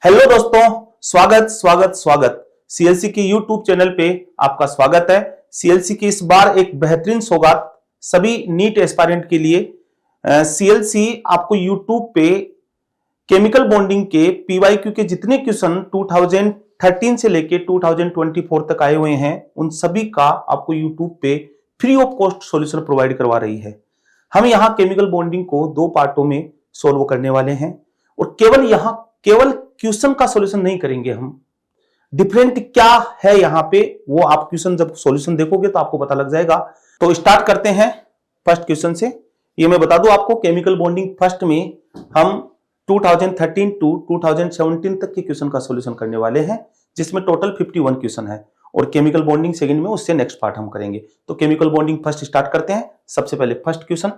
Hello दोस्तों, स्वागत स्वागत स्वागत। सीएलसी के यूट्यूब चैनल पे आपका स्वागत है। सीएलसी की इस बार एक बेहतरीन सौगात सभी नीट एस्पायरेंट के लिए। सीएलसी आपको यूट्यूब पे केमिकल बॉन्डिंग के पीवाईक्यू के जितने क्वेश्चन 2013 से लेके 2024 तक आए हुए हैं, उन सभी का आपको यूट्यूब पे free of cost solution provide करवा रही है। हम यहाँ केमिकल बॉन्डिंग को दो पार्टों में सोल्व करने वाले हैं और केवल क्वेश्चन का सॉल्यूशन नहीं करेंगे हम। डिफरेंट क्या है यहाँ पे वो आप क्वेश्चन जब सॉल्यूशन देखोगे तो आपको पता लग जाएगा। तो स्टार्ट करते हैं फर्स्ट क्वेश्चन से। ये मैं बता दूं आपको, केमिकल बॉन्डिंग फर्स्ट में हम 2013 टू 2017 तक के क्वेश्चन का सॉल्यूशन करने वाले हैं, जिसमें टोटल 51 क्वेश्चन है और केमिकल बॉन्डिंग सेकंड में, उससे नेक्स्ट पार्ट हम करेंगे। तो केमिकल बॉन्डिंग फर्स्ट स्टार्ट करते हैं। सबसे पहले first question,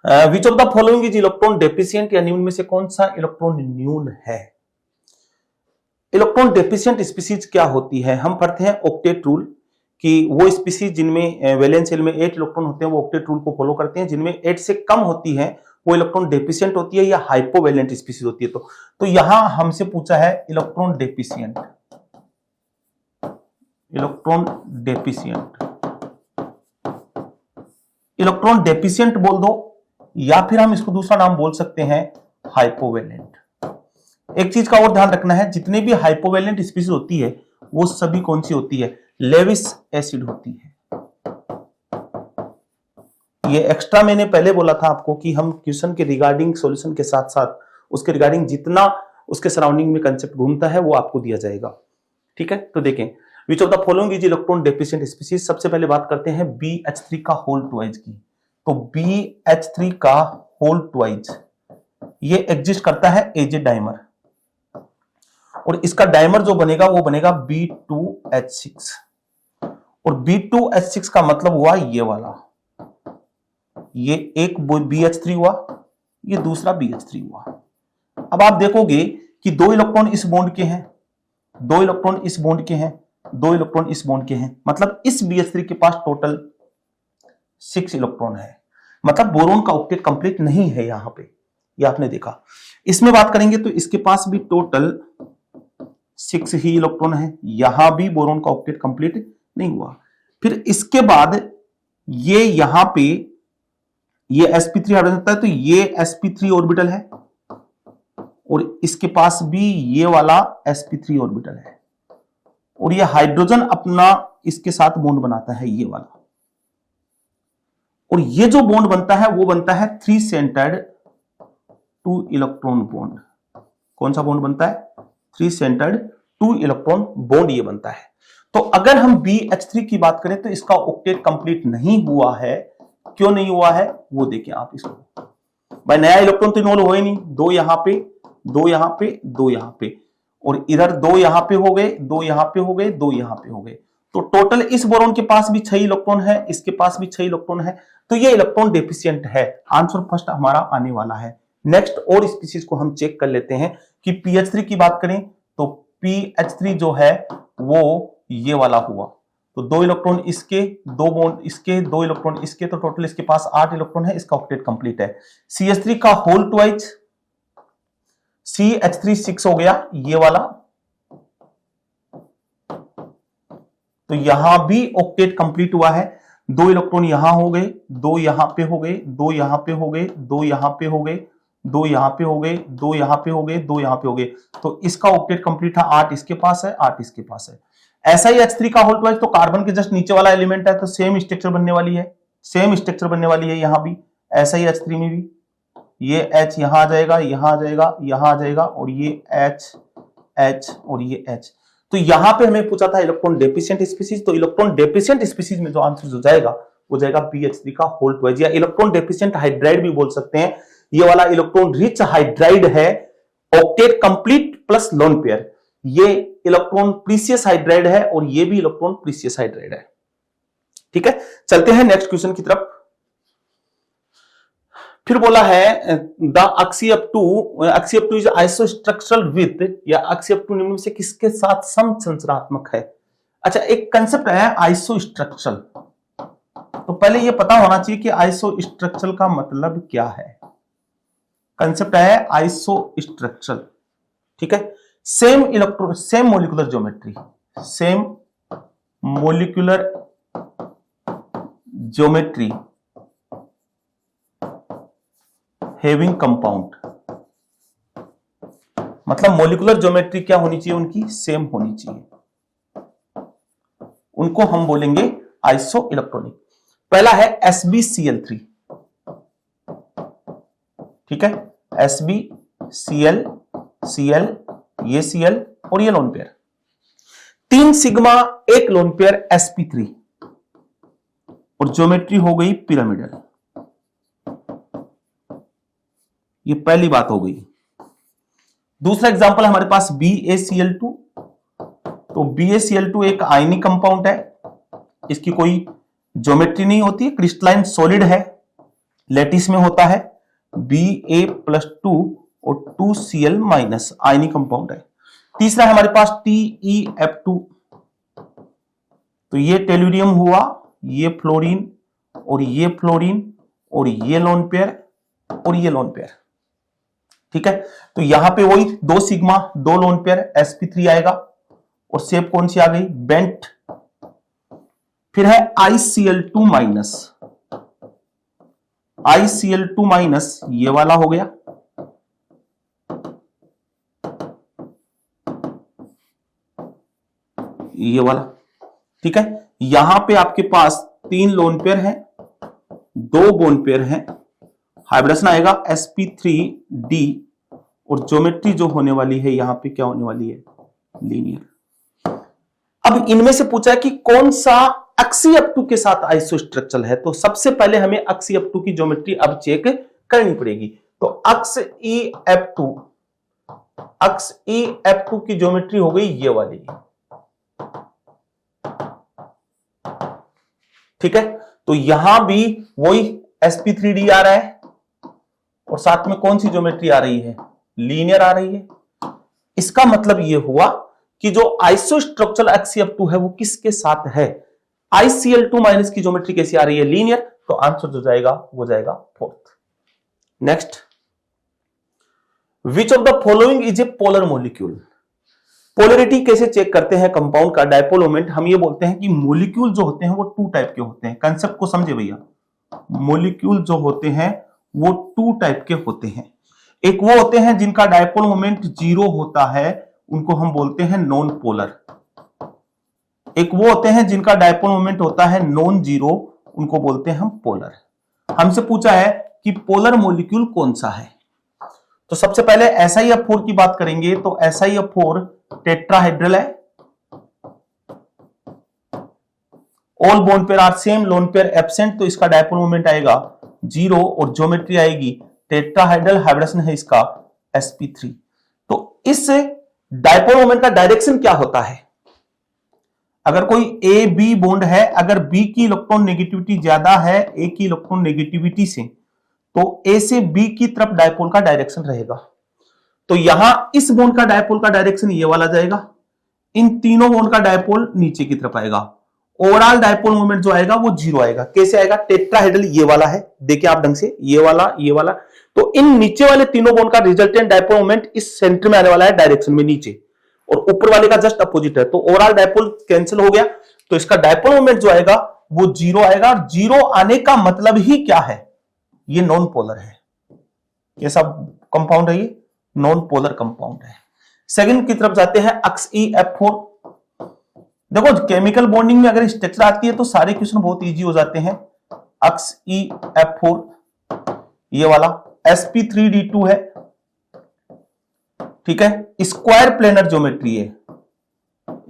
which of the following is electron deficient, या निम्न में से कौन सा इलेक्ट्रॉन न्यून है। इलेक्ट्रॉन डेफिशिएंट स्पीसीज क्या होती है। हम पढ़ते हैं ऑक्टेट रूल कि वो स्पीसीज जिनमें वैलेंस शेल में 8 इलेक्ट्रॉन होते हैं वो ऑक्टेट रूल को फॉलो करते हैं। जिनमें 8 से कम होती है वो इलेक्ट्रॉन डेफिशिएंट होती है या हाइपोवैलेंट स्पीसीज होती है। तो यहां हमसे पूछा है electron deficient. Electron deficient, electron deficient बोल दो, या फिर हम इसको दूसरा नाम बोल सकते हैं हाइपोवैलेंट। एक चीज का और ध्यान रखना है, जितने भी हाइपोवैलेंट स्पीसीज होती है वो सभी कौन सी होती है, लेविस एसिड होती है। ये एक्स्ट्रा मैंने पहले बोला था आपको कि हम क्वेश्चन के रिगार्डिंग सॉल्यूशन के साथ साथ उसके रिगार्डिंग जितना उसके सराउंडिंग में कंसेप्ट घूमता है वो आपको दिया जाएगा। ठीक है, तो देखें, विच of the following is electron deficient species. सबसे पहले बात करते हैं BH3 का होल ट्वाइस की। तो BH3 का होल ट्वाइस ये एग्जिस्ट करता है एज ए डाइमर, और इसका डाइमर जो बनेगा वो बनेगा B2H6, और B2H6 का मतलब हुआ ये वाला, ये एक BH3 हुआ, ये दूसरा BH3 हुआ। अब आप देखोगे कि दो इलेक्ट्रॉन इस बॉन्ड के हैं, दो इलेक्ट्रॉन इस बॉन्ड के हैं, दो इलेक्ट्रॉन इस बॉन्ड के हैं, मतलब इस BH3 के पास टोटल 6 इलेक्ट्रॉन है। मतलब बोरोन का ऑक्टेट कंप्लीट नहीं है यहां पे, ये आपने देखा। इसमें बात करेंगे तो इसके पास भी टोटल 6 ही इलेक्ट्रॉन है, यहां भी बोरोन का ऑक्टेट कंप्लीट नहीं हुआ। फिर इसके बाद ये यहां पे ये sp3 हाइड्रोजन होता है, तो ये sp3 ऑर्बिटल है, और इसके पास भी ये वाला sp3 ऑर्बिटल है, और ये हाइड्रोजन अपना इसके साथ बॉन्ड बनाता है ये वाला, और ये जो बॉन्ड बनता है वो बनता है 3 सेंटर्ड 2 इलेक्ट्रॉन बॉन्ड। कौन सा बॉन्ड बनता है, 3 सेंटर्ड 2 इलेक्ट्रॉन बॉन्ड ये बनता है। तो अगर हम BH3 की बात करें तो इसका ऑक्टेट कंप्लीट नहीं हुआ है। क्यों नहीं हुआ है वो देखें आप इसको, भाई नया इलेक्ट्रॉन तो इन्वॉल्व हो ही नहीं, दो यहां पे, दो यहां पे, दो यहां पे, और इधर दो यहां पे हो गए, दो यहां पे हो गए, दो यहां पे हो गए। तो टोटल इस बोरॉन के पास भी 6 इलेक्ट्रॉन है, इसके पास भी 6 इलेक्ट्रॉन है, तो ये इलेक्ट्रॉन डेफिशिएंट है। आंसर फर्स्ट हमारा आने वाला है। नेक्स्ट और स्पीसीज को हम चेक कर लेते हैं कि PH3 की बात करें तो PH3 जो है वो ये वाला हुआ, तो 2 इलेक्ट्रॉन इसके, 2 बॉन्ड इसके, 2 इलेक्ट्रॉन इसके, तो टोटल इसके पास 8 इलेक्ट्रॉन है, इसका ऑक्टेट कंप्लीट है। CH3 का होल ट्वाइस, CH3 6 हो गया ये वाला, तो यहां भी ऑक्टेट कंप्लीट हुआ है। 2 इलेक्ट्रॉन यहां हो गए, 2 यहां पे हो गए, 2 यहां पे हो गए, 2 यहां पे हो गए, 2 यहां पे हो गए, 2 यहां पे हो गए, 2 यहां पे हो गए, तो इसका ऑक्टेट कंप्लीट है। 8 इसके पास है, 8 इसके पास है। ऐसा ही H3 का होल ट्वाइस, तो कार्बन के जस्ट नीचे वाला एलिमेंट है, तो सेम स्ट्रक्चर बनने वाली है, सेम स्ट्रक्चर बनने वाली है यहां भी। ऐसा ही H3 में भी, ये H यहां आ जाएगा, यहां आ जाएगा, यहां आ जाएगा, और ये H और ये H। तो यहां पे हमें पूछा था इलेक्ट्रॉन डेफिशिएंट स्पीसीज, तो इलेक्ट्रॉन डेफिशिएंट स्पीसीज में जो आंसर जो जाएगा वो जाएगा BH3 का होल ट्वाइस, या इलेक्ट्रॉन डेफिशिएंट हाइड्राइड भी बोल सकते हैं। ये वाला इलेक्ट्रॉन रिच हाइड्राइड है, octet complete plus lone pair. ये इलेक्ट्रॉन प्रीसियस हाइड्राइड है, और ये भी इलेक्ट्रॉन प्रीसियस हाइड्राइड है। ठीक है, चलते हैं नेक्स्ट क्वेश्चन की तरफ। फिर बोला है द Oxy-2 इज आइसोस्ट्रक्चरल विथ, या Oxy-2 निम्न में से किसके साथ समसंरचनात्मक है। अच्छा, एक कंसेप्ट है आइसोस्ट्रक्चरल, तो पहले ये पता होना चाहिए कि आइसोस्ट्रक्चरल का मतलब क्या है। कंसेप्ट है आइसोस्ट्रक्चरल, ठीक है। Same molecular geometry, same molecular geometry having compound, मतलब मोलिकुलर ज्योमेट्री क्या होनी चाहिए, उनकी सेम होनी चाहिए, उनको हम बोलेंगे आइसो इलेक्ट्रॉनिक। पहला है SbCl3, ठीक है, SbCl, Cl, ये Cl और ये लोन पेयर, 3 सिग्मा, एक लोन पेयर sp3 और ज्योमेट्री हो गई पिरामिडल। ये पहली बात हो गई। दूसरा एग्जांपल हमारे पास BaCl2, तो BaCl2 एक आयनिक कंपाउंड है, इसकी कोई ज्योमेट्री नहीं होती है, क्रिस्टलाइन सॉलिड है, लैटिस में होता है, Ba+2 और 2Cl- आयनिक कंपाउंड है। तीसरा है हमारे पास TeF2, तो ये टेलुरियम हुआ, ये फ्लोरीन और ये फ्लोरीन और ये लोन पेयर और ये लोन पेयर, ठीक है। तो यहां पे वही 2 सिग्मा 2 लोन पेयर sp3 आएगा और शेप कौन सी आ गई, बेंट। फिर है ICl2-, ICl2-, ये वाला हो गया, ये वाला, ठीक है। यहां पे आपके पास 3 लोन पेयर हैं, 2 बोन पेयर हैं, हाइब्रिडेशन आएगा sp3d और ज्योमेट्री जो होने वाली है यहां पे क्या होने वाली है, लीनियर। अब इनमें से पूछा है कि कौन सा Oxyf2 के साथ आइसोस्ट्रक्चरल है, तो सबसे पहले हमें Oxyf2 की ज्योमेट्री अब चेक करनी पड़ेगी। तो Oxyf2 की ज्योमेट्री हो गई ये वाली, ठीक है। तो यहां भी वही sp3d आ रहा है और साथ में कौन सी ज्योमेट्री आ रही है, लीनियर आ रही है। इसका मतलब यह हुआ कि जो आइसोस्ट्रक्चरल Oxyf2 है वो किसके साथ है, ICl2- की ज्योमेट्री कैसी आ रही है, लीनियर। तो आंसर जो जाएगा वो जाएगा 4th। Next, which of the following is a polar molecule. Polarity कैसे चेक करते हैं कंपाउंड का, डायपोल मोमेंट। हम ये बोलते हैं कि मॉलिक्यूल जो होते हैं वो 2 टाइप के होते हैं, कंसेप्ट को समझे भैया। मॉलिक्यूल जो होते हैं वो 2 टाइप के होते हैं। एक वो होते हैं जिनका डायपोल मोमेंट 0 होता है, उनको हम बोलते हैं नॉन पोलर। एक वो होते हैं जिनका डायपोल मोमेंट होता है नॉन जीरो, उनको बोलते हैं हम पोलर। हमसे पूछा है कि पोलर मॉलिक्यूल कौन सा है, तो सबसे पहले SiF4 की बात करेंगे। तो SiF4 टेट्राहेड्रल है, all bond pair are same, lone pair absent, तो इसका डायपोल मोमेंट आएगा 0 और ज्योमेट्री आएगी टेट्राहेड्रल, हाइब्रिडेशन है इसका sp3। तो इस डायपोल मोमेंट का डायरेक्शन क्या होता है, अगर कोई A B बॉन्ड है, अगर B की इलेक्ट्रॉन नेगेटिविटी ज्यादा है A की इलेक्ट्रॉन नेगेटिविटी से, तो A से B की तरफ डायपोल का डायरेक्शन रहेगा। तो यहां इस बॉन्ड का डायपोल का डायरेक्शन ये वाला जाएगा, इन तीनों बॉन्ड का डायपोल नीचे की तरफ आएगा। ओवरऑल डायपोल मोमेंट जो आएगा वो 0 आएगा। कैसे आएगा, टेट्राहेड्रल ये वाला है, देखिए आप ढंग से, ये वाला, तो इन नीचे वाले तीनों बॉन्ड का रिजल्टेंट डायपोल मोमेंट इस सेंटर में आने वाला है, डायरेक्शन में नीचे, और ऊपर वाले का जस्ट अपोजिट है। तो ओवरऑल डायपोल कैंसिल हो गया, तो इसका डायपोल मोमेंट जो आएगा वो 0 आएगा। और 0 आने का मतलब ही क्या है, ये नॉन पोलर है। कैसा कंपाउंड है ये, नॉन पोलर कंपाउंड है। सेकंड की तरफ जाते हैं Oxyf4। देखो केमिकल बॉन्डिंग में अगर स्ट्रक्चर आती है तो सारे क्वेश्चन बहुत इजी हो जाते हैं। Oxyf4 ये वाला, sp3d2 है, ठीक है, स्क्वायर प्लेनर ज्योमेट्री है,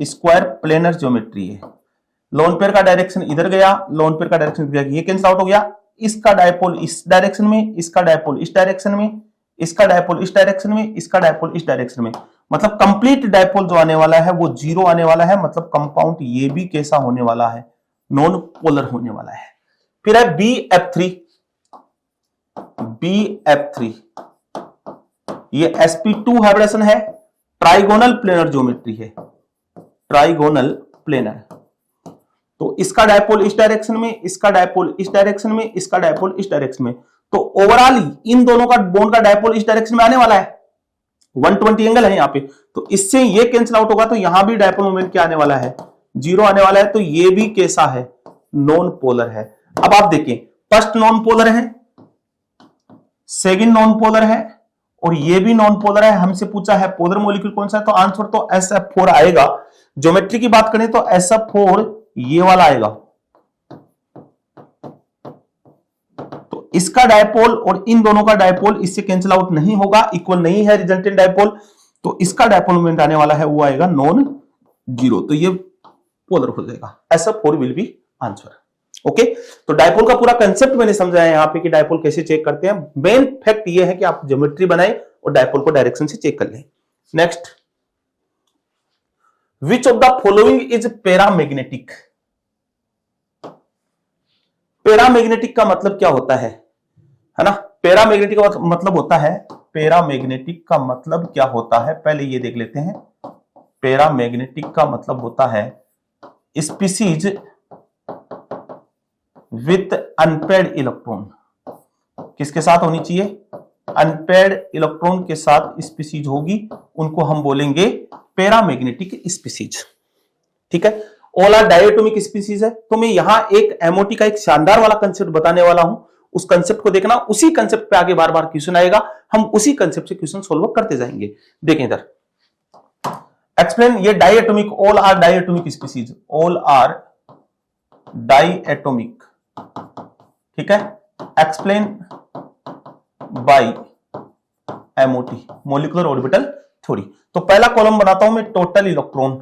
स्क्वायर प्लेनर ज्योमेट्री है। लोन पेयर का डायरेक्शन इधर गया, लोन पेयर का डायरेक्शन गया, ये कैंसिल आउट हो गया। इसका डायपोल इस डायरेक्शन में, इसका डायपोल इस डायरेक्शन में, इसका डायपोल इस डायरेक्शन में, इसका डायपोल इस डायरेक्शन में, मतलब कंप्लीट डायपोल जो आने वाला है वो 0 आने वाला है। मतलब कंपाउंड ये भी कैसा होने वाला है, नॉन पोलर होने वाला है। फिर है BF3, ये sp2 हाइब्रिडेशन है, ट्राइगोनल प्लेनर ज्योमेट्री है, ट्राइगोनल प्लेनर। तो इसका डायपोल इस डायरेक्शन में, इसका डायपोल इस डायरेक्शन में, इसका डायपोल इस डायरेक्शन में। तो ओवरऑल इन दोनों का बॉन्ड का डायपोल इस डायरेक्शन में आने वाला है, 120 एंगल है यहाँ पे, तो इससे ये कैंसिल आउट होगा, तो यहां भी डायपोल मोमेंट क्या आने वाला है, 0 आने वाला है। तो ये भी कैसा है, नॉन पोलर है। अब आप देखिए, फर्स्ट नॉन पोलर है, सेकंड नॉन पोलर है, और ये भी नॉन पोलर है। हमसे पूछा है पोलर मॉलिक्यूल कौन सा है, तो आंसर तो SF4 आएगा। ज्योमेट्री की बात करें तो SF4 ये वाला आएगा। तो इसका डायपोल और इन दोनों का डायपोल इससे कैंसिल आउट नहीं होगा, इक्वल नहीं है रिजल्टेंट डायपोल, तो इसका डायपोल मोमेंट आने वाला है वो आएगा नॉन जीरो, तो ये पोलर हो जाएगा। SF4 will be answer. Okay, तो डायपोल का पूरा कंसेप्ट मैंने समझाया यहां पे कि डायपोल कैसे चेक करते हैं। मेन फैक्ट ये है कि आप ज्योमेट्री बनाए और डायपोल को डायरेक्शन से चेक कर लें। Next, which of the following is paramagnetic. Paramagnetic का मतलब क्या होता है ना? पैरामैग्नेटिक का मतलब होता है, पैरामैग्नेटिक का मतलब क्या होता है, पहले ये देख लेते हैं। पैरामैग्नेटिक का मतलब होता है स्पीसीज विथ अनपेयर्ड इलेक्ट्रॉन। किसके साथ होनी चाहिए, अनपेयर्ड इलेक्ट्रॉन के साथ स्पीसीज होगी, उनको हम बोलेंगे पैरामैग्नेटिक स्पीसीज। ठीक है, ऑल आर डायटोमिक स्पीसीज है। तो मैं यहां एक एमओटी का एक शानदार वाला कंसेप्ट बताने वाला हूं, उस कंसेप्ट को देखना, उसी कंसेप्ट पे आगे बार बार क्वेश्चन आएगा, हम उसी कंसेप्ट से क्वेश्चन सॉल्व करते जाएंगे। देखें इधर, एक्सप्लेन, ये diatomic, all are diatomic species, all are diatomic, ठीक है, explain by MOT, molecular orbital theory. तो पहला कॉलम बनाता हूं मैं, टोटल इलेक्ट्रॉन।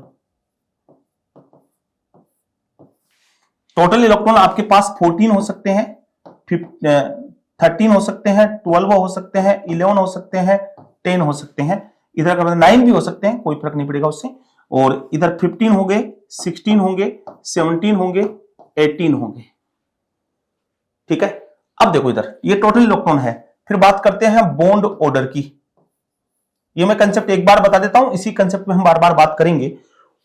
टोटल इलेक्ट्रॉन आपके पास 14 हो सकते हैं, 13 हो सकते हैं, 12 हो सकते हैं, 11 हो सकते हैं, 10 हो सकते हैं, इधर का 9 भी हो सकते हैं, कोई फर्क नहीं पड़ेगा उससे। और इधर 15 होंगे, 16 होंगे, 17 होंगे, 18 होंगे। ठीक है, अब देखो इधर ये टोटल इलेक्ट्रॉन है। फिर बात करते हैं बॉन्ड ऑर्डर की। ये मैं कंसेप्ट एक बार बता देता हूं, इसी कंसेप्ट में हम बार बार बात करेंगे।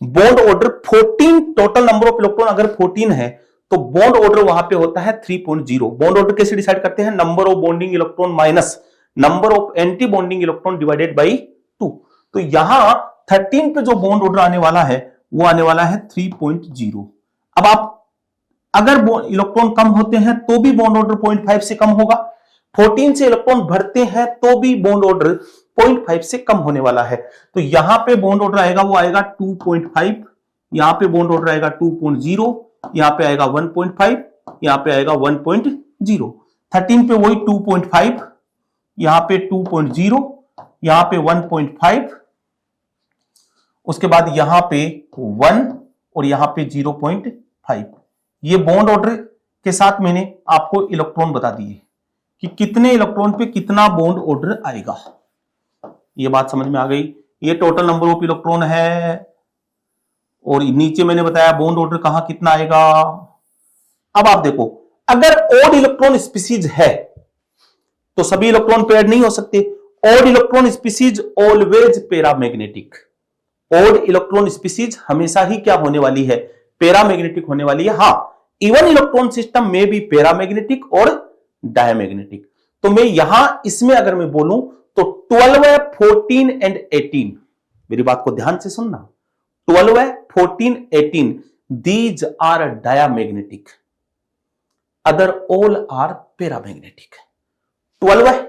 Bond order 14, total number of electron अगर 14 है तो बॉन्ड ऑर्डर वहां पे होता है 3.0। बॉन्ड ऑर्डर कैसे डिसाइड करते हैं, number of bonding electron minus number of anti bonding electron divided by 2। तो यहां 13 पे जो बॉन्ड ऑर्डर आने वाला है वो आने वाला है 3.0। अब आप अगर इलेक्ट्रॉन कम होते हैं तो भी बॉन्ड ऑर्डर 0.5 से कम होगा, 14 से इलेक्ट्रॉन बढ़ते हैं तो भी बॉन्ड ऑर्डर 0.5 से कम होने वाला है। तो यहां पे बॉन्ड ऑर्डर आएगा वो आएगा 2.5, यहां पे बॉन्ड ऑर्डर आएगा 2.0, यहां पे आएगा 1.5, यहां पे आएगा 1.0। 13 पे वही 2.5, यहां पे 2.0, यहां पे 1.5, उसके बाद यहां पे 1 और यहां पे 0.5। ये बॉन्ड ऑर्डर के साथ मैंने आपको इलेक्ट्रॉन बता दिए कि कितने इलेक्ट्रॉन पे कितना बॉन्ड ऑर्डर आएगा। ये बात समझ में आ गई। ये टोटल नंबर ऑफ इलेक्ट्रॉन है और नीचे मैंने बताया बॉन्ड ऑर्डर कहां कितना आएगा। अब आप देखो, अगर ऑड इलेक्ट्रॉन स्पीसीज है तो सभी इलेक्ट्रॉन पेयर्ड नहीं हो सकते। Odd electron species always paramagnetic. Odd electron species हमेशा ही क्या होने वाली है, पैरामैग्नेटिक होने वाली है। हां, इवन इलेक्ट्रॉन सिस्टम में भी पैरामैग्नेटिक और डायमैग्नेटिक। तो मैं यहां इसमें अगर मैं बोलूं तो 12, 14 एंड 18, मेरी बात को ध्यान से सुनना, 12, 14, 18 these are diamagnetic, other all are paramagnetic. 12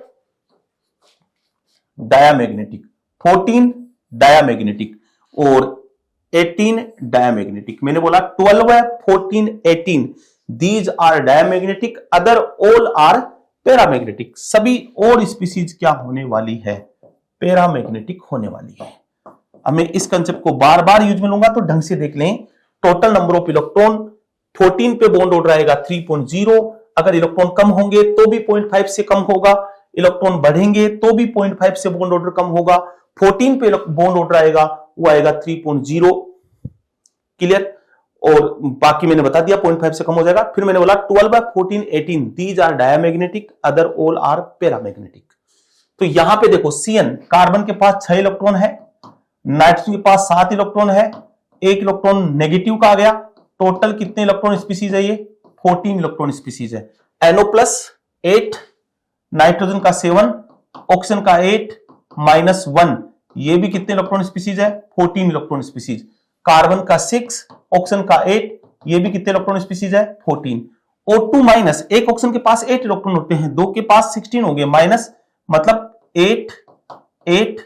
diamagnetic, 14 diamagnetic और 18 डायमैग्नेटिक। मैंने बोला 12, 14, 18 these are diamagnetic, other all are paramagnetic. सभी और स्पीसीज क्या होने वाली है, पैरामैग्नेटिक होने वाली है। अब मैं इस कंसेप्ट को बार बार यूज में लूंगा तो ढंग से देख लें। टोटल नंबर ऑफ इलेक्ट्रॉन 14 पे बॉन्ड ऑर्डर आएगा 3.0, अगर इलेक्ट्रॉन कम होंगे तो भी 0.5 से कम होगा, इलेक्ट्रॉन बढ़ेंगे तो भी 0.5 से बॉन्ड ऑर्डर कम होगा। 14 पे बॉन्ड ऑर्डर आएगा वो आएगा 3.0, क्लियर। और बाकी मैंने बता दिया 0.5 से कम हो जाएगा। फिर मैंने बोला 12, 14, 18 these are diamagnetic, other all are paramagnetic. तो यहां पे देखो CN, कार्बन के पास 6 इलेक्ट्रॉन है, नाइट्रोजन के पास 7 इलेक्ट्रॉन है, 1 इलेक्ट्रॉन नेगेटिव का आ गया। टोटल कितने इलेक्ट्रॉन स्पीसीज है, ये 14 इलेक्ट्रॉन स्पीसीज है। NO+ 8, नाइट्रोजन का 7, ऑक्सीजन का 8, -1, ये भी कितने इलेक्ट्रॉन स्पीसीज है? 14 इलेक्ट्रॉन स्पीसीज। कार्बन का 6, ऑक्सीजन का 8, ये भी कितने इलेक्ट्रॉन स्पीसीज है? 14। O2 माइनस, एक ऑक्सीजन के पास 8 इलेक्ट्रॉन होते हैं, दो के पास 16 हो गए, माइनस मतलब 8 8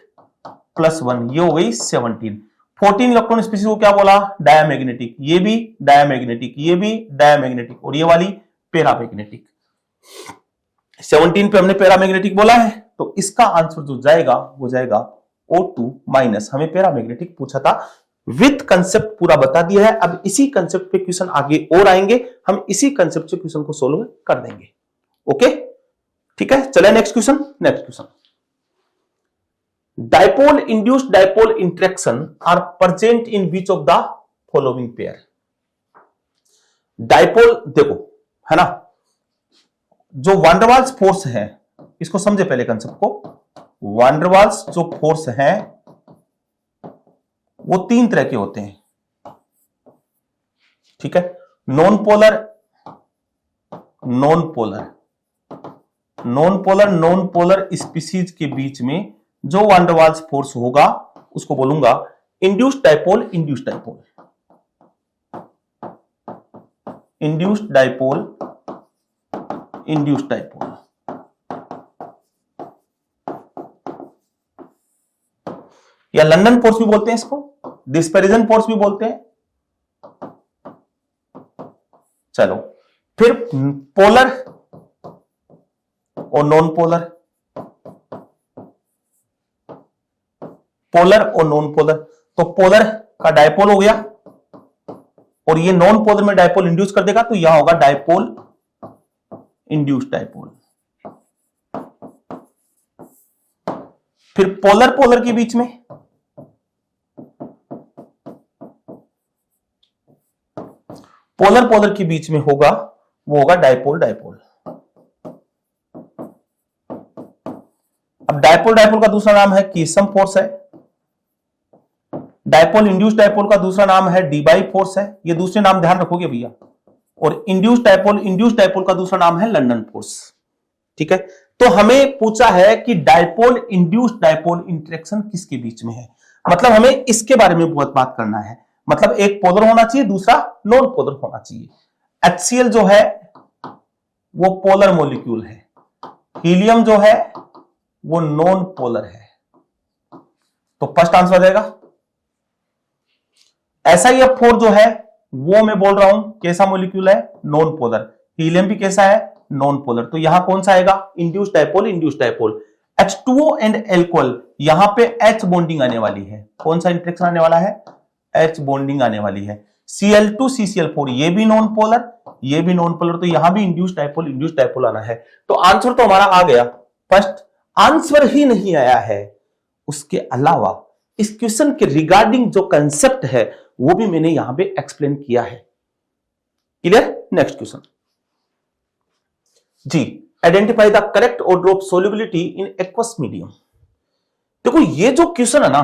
प्लस 1, ये हो गई 17। 14 इलेक्ट्रॉन स्पीसीज को क्या बोला? डायमैग्नेटिक। ये भी डायमैग्नेटिक, ये भी डायमैग्नेटिक, और ये वाली पैरामैग्नेटिक। 17 पे हमने पैरामैग्नेटिक बोला है, तो इसका आंसर जो जाएगा वो जाएगा O2 माइनस। हमें पैरामैग्नेटिक पूछा था, विथ कंसेप्ट पूरा बता दिया है। अब इसी कंसेप्ट पे क्वेश्चन आगे और आएंगे, हम इसी कंसेप्ट से क्वेश्चन को सोल्व कर देंगे। ओके, ठीक है, चले next question. Next question, dipole induced dipole interaction are present in which of the following pair. Dipole देखो, है ना, जो वांडरवाल्स फोर्स है, इसको समझे पहले कंसेप्ट को। वांडरवाल्स जो फोर्स है वो 3 तरह के होते हैं, ठीक है। Non polar, non polar, non polar, non polar species के बीच में जो वांडरवाल्स फोर्स होगा उसको बोलूंगा induced dipole. Induced dipole, induced dipole, induced dipole. या लंदन फोर्स भी बोलते हैं इसको, डिस्पेरिजन फोर्स भी बोलते हैं। चलो, फिर पोलर और नॉन पोलर, पोलर और नॉन पोलर। तो पोलर का डाइपोल हो गया, और ये नॉन पोलर में डाइपोल इंड्यूस कर देगा, तो यहां होगा डाइपोल इंड्यूस्ड डाइपोल। फिर पोलर पोलर के बीच में, पोलर पोलर के बीच में होगा, वो होगा डाइपोल डाइपोल। अब डाइपोल डाइपोल का दूसरा नाम है कीसम फोर्स है। डाइपोल इंड्यूस्ड डाइपोल का दूसरा नाम है डीबाई फोर्स है। ये दूसरे नाम ध्यान रखोगे भैया। और इंड्यूस्ड डाइपोल का दूसरा नाम है लंदन फोर्स, ठीक है। तो हमें पूछा है कि डाइपोल इंड्यूस्ड डाइपोल इंटरेक्शन किसके बीच में है, मतलब हमें इसके बारे में बहुत बात करना है। मतलब एक पोलर होना चाहिए, दूसरा नॉन पोलर होना चाहिए। HCl जो है वो पोलर मॉलिक्यूल है, हीलियम जो है वो नॉन पोलर है, तो फर्स्ट आंसर आ जाएगा। SiF4 जो है वो मैं बोल रहा हूं कैसा मॉलिक्यूल है? Non polar. हीलियम भी कैसा है? Non polar. तो यहां कौन सा आएगा? Induced dipole, induced dipole. H2O and alcohol, यहां पे H बॉन्डिंग आने वाली है। कौन सा इंटरेक्शन आने वाला है? H बॉन्डिंग आने वाली है। Cl2 CCl4, ये भी नॉन पोलर, ये भी नॉन पोलर, तो यहां भी इंड्यूस्ड डाइपोल आना है। तो आंसर तो हमारा आ गया। फर्स्ट आंसर ही नहीं आया है, उसके अलावा इस क्वेश्चन के रिगार्डिंग जो कंसेप्ट है वो भी मैंने यहां पे एक्सप्लेन किया है। क्लियर? नेक्स्ट क्वेश्चन जी, identify the correct order of solubility in aqueous medium. देखो ये जो क्वेश्चन है ना,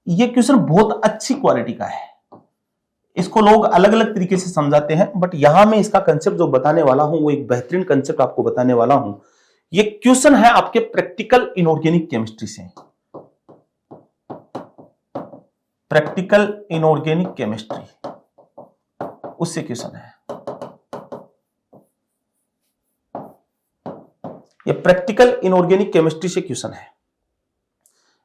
ये क्वेश्चन बहुत अच्छी क्वालिटी का है। इसको लोग अलग अलग तरीके से समझाते हैं, बट यहां मैं इसका कंसेप्ट जो बताने वाला हूं वो एक बेहतरीन कंसेप्ट आपको बताने वाला हूं। ये क्वेश्चन है आपके प्रैक्टिकल इनऑर्गेनिक केमिस्ट्री से, प्रैक्टिकल इनऑर्गेनिक केमिस्ट्री, उससे क्वेश्चन है। ये प्रैक्टिकल इनऑर्गेनिक केमिस्ट्री से क्वेश्चन है।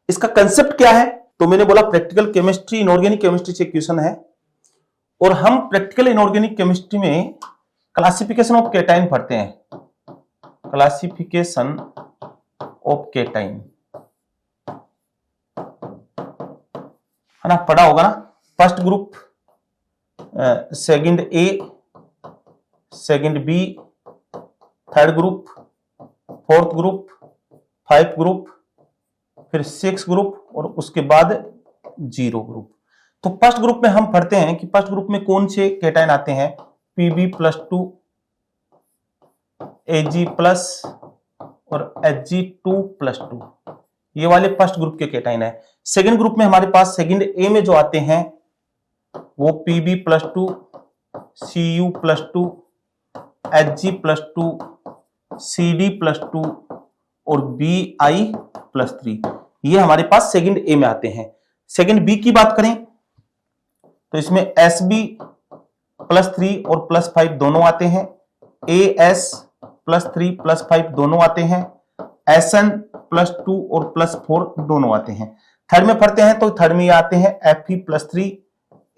इसका कंसेप्ट क्या है? तो मैंने बोला प्रैक्टिकल केमिस्ट्री, इनऑर्गेनिक केमिस्ट्री से क्वेश्चन है। और हम प्रैक्टिकल इनऑर्गेनिक केमिस्ट्री में क्लासिफिकेशन ऑफ केटाइन पढ़ते हैं। क्लासिफिकेशन ऑफ केटाइन, है ना, पढ़ा होगा ना। First group, second A, second B, third group, fourth group, 5 group, फिर 6 ग्रुप, और उसके बाद 0 ग्रुप। तो फर्स्ट ग्रुप में हम पढ़ते हैं कि फर्स्ट ग्रुप में कौन से केटाइन आते हैं? Pb+2, Ag+ और Hg2+2, ये वाले फर्स्ट ग्रुप के केटाइन है। सेकंड ग्रुप में हमारे पास सेकंड ए में जो आते हैं वो Pb+2, Cu+2, Hg+2, Cd+2 और Bi+3, ये हमारे पास सेकंड ए में आते हैं। सेकंड बी की बात करें तो इसमें Sb+3 और +5 दोनों आते हैं, As+3 +5 दोनों आते हैं, Sn+2 और +4 दोनों आते हैं। थर्ड में पढ़ते हैं तो थर्ड में ये आते हैं Fe+3,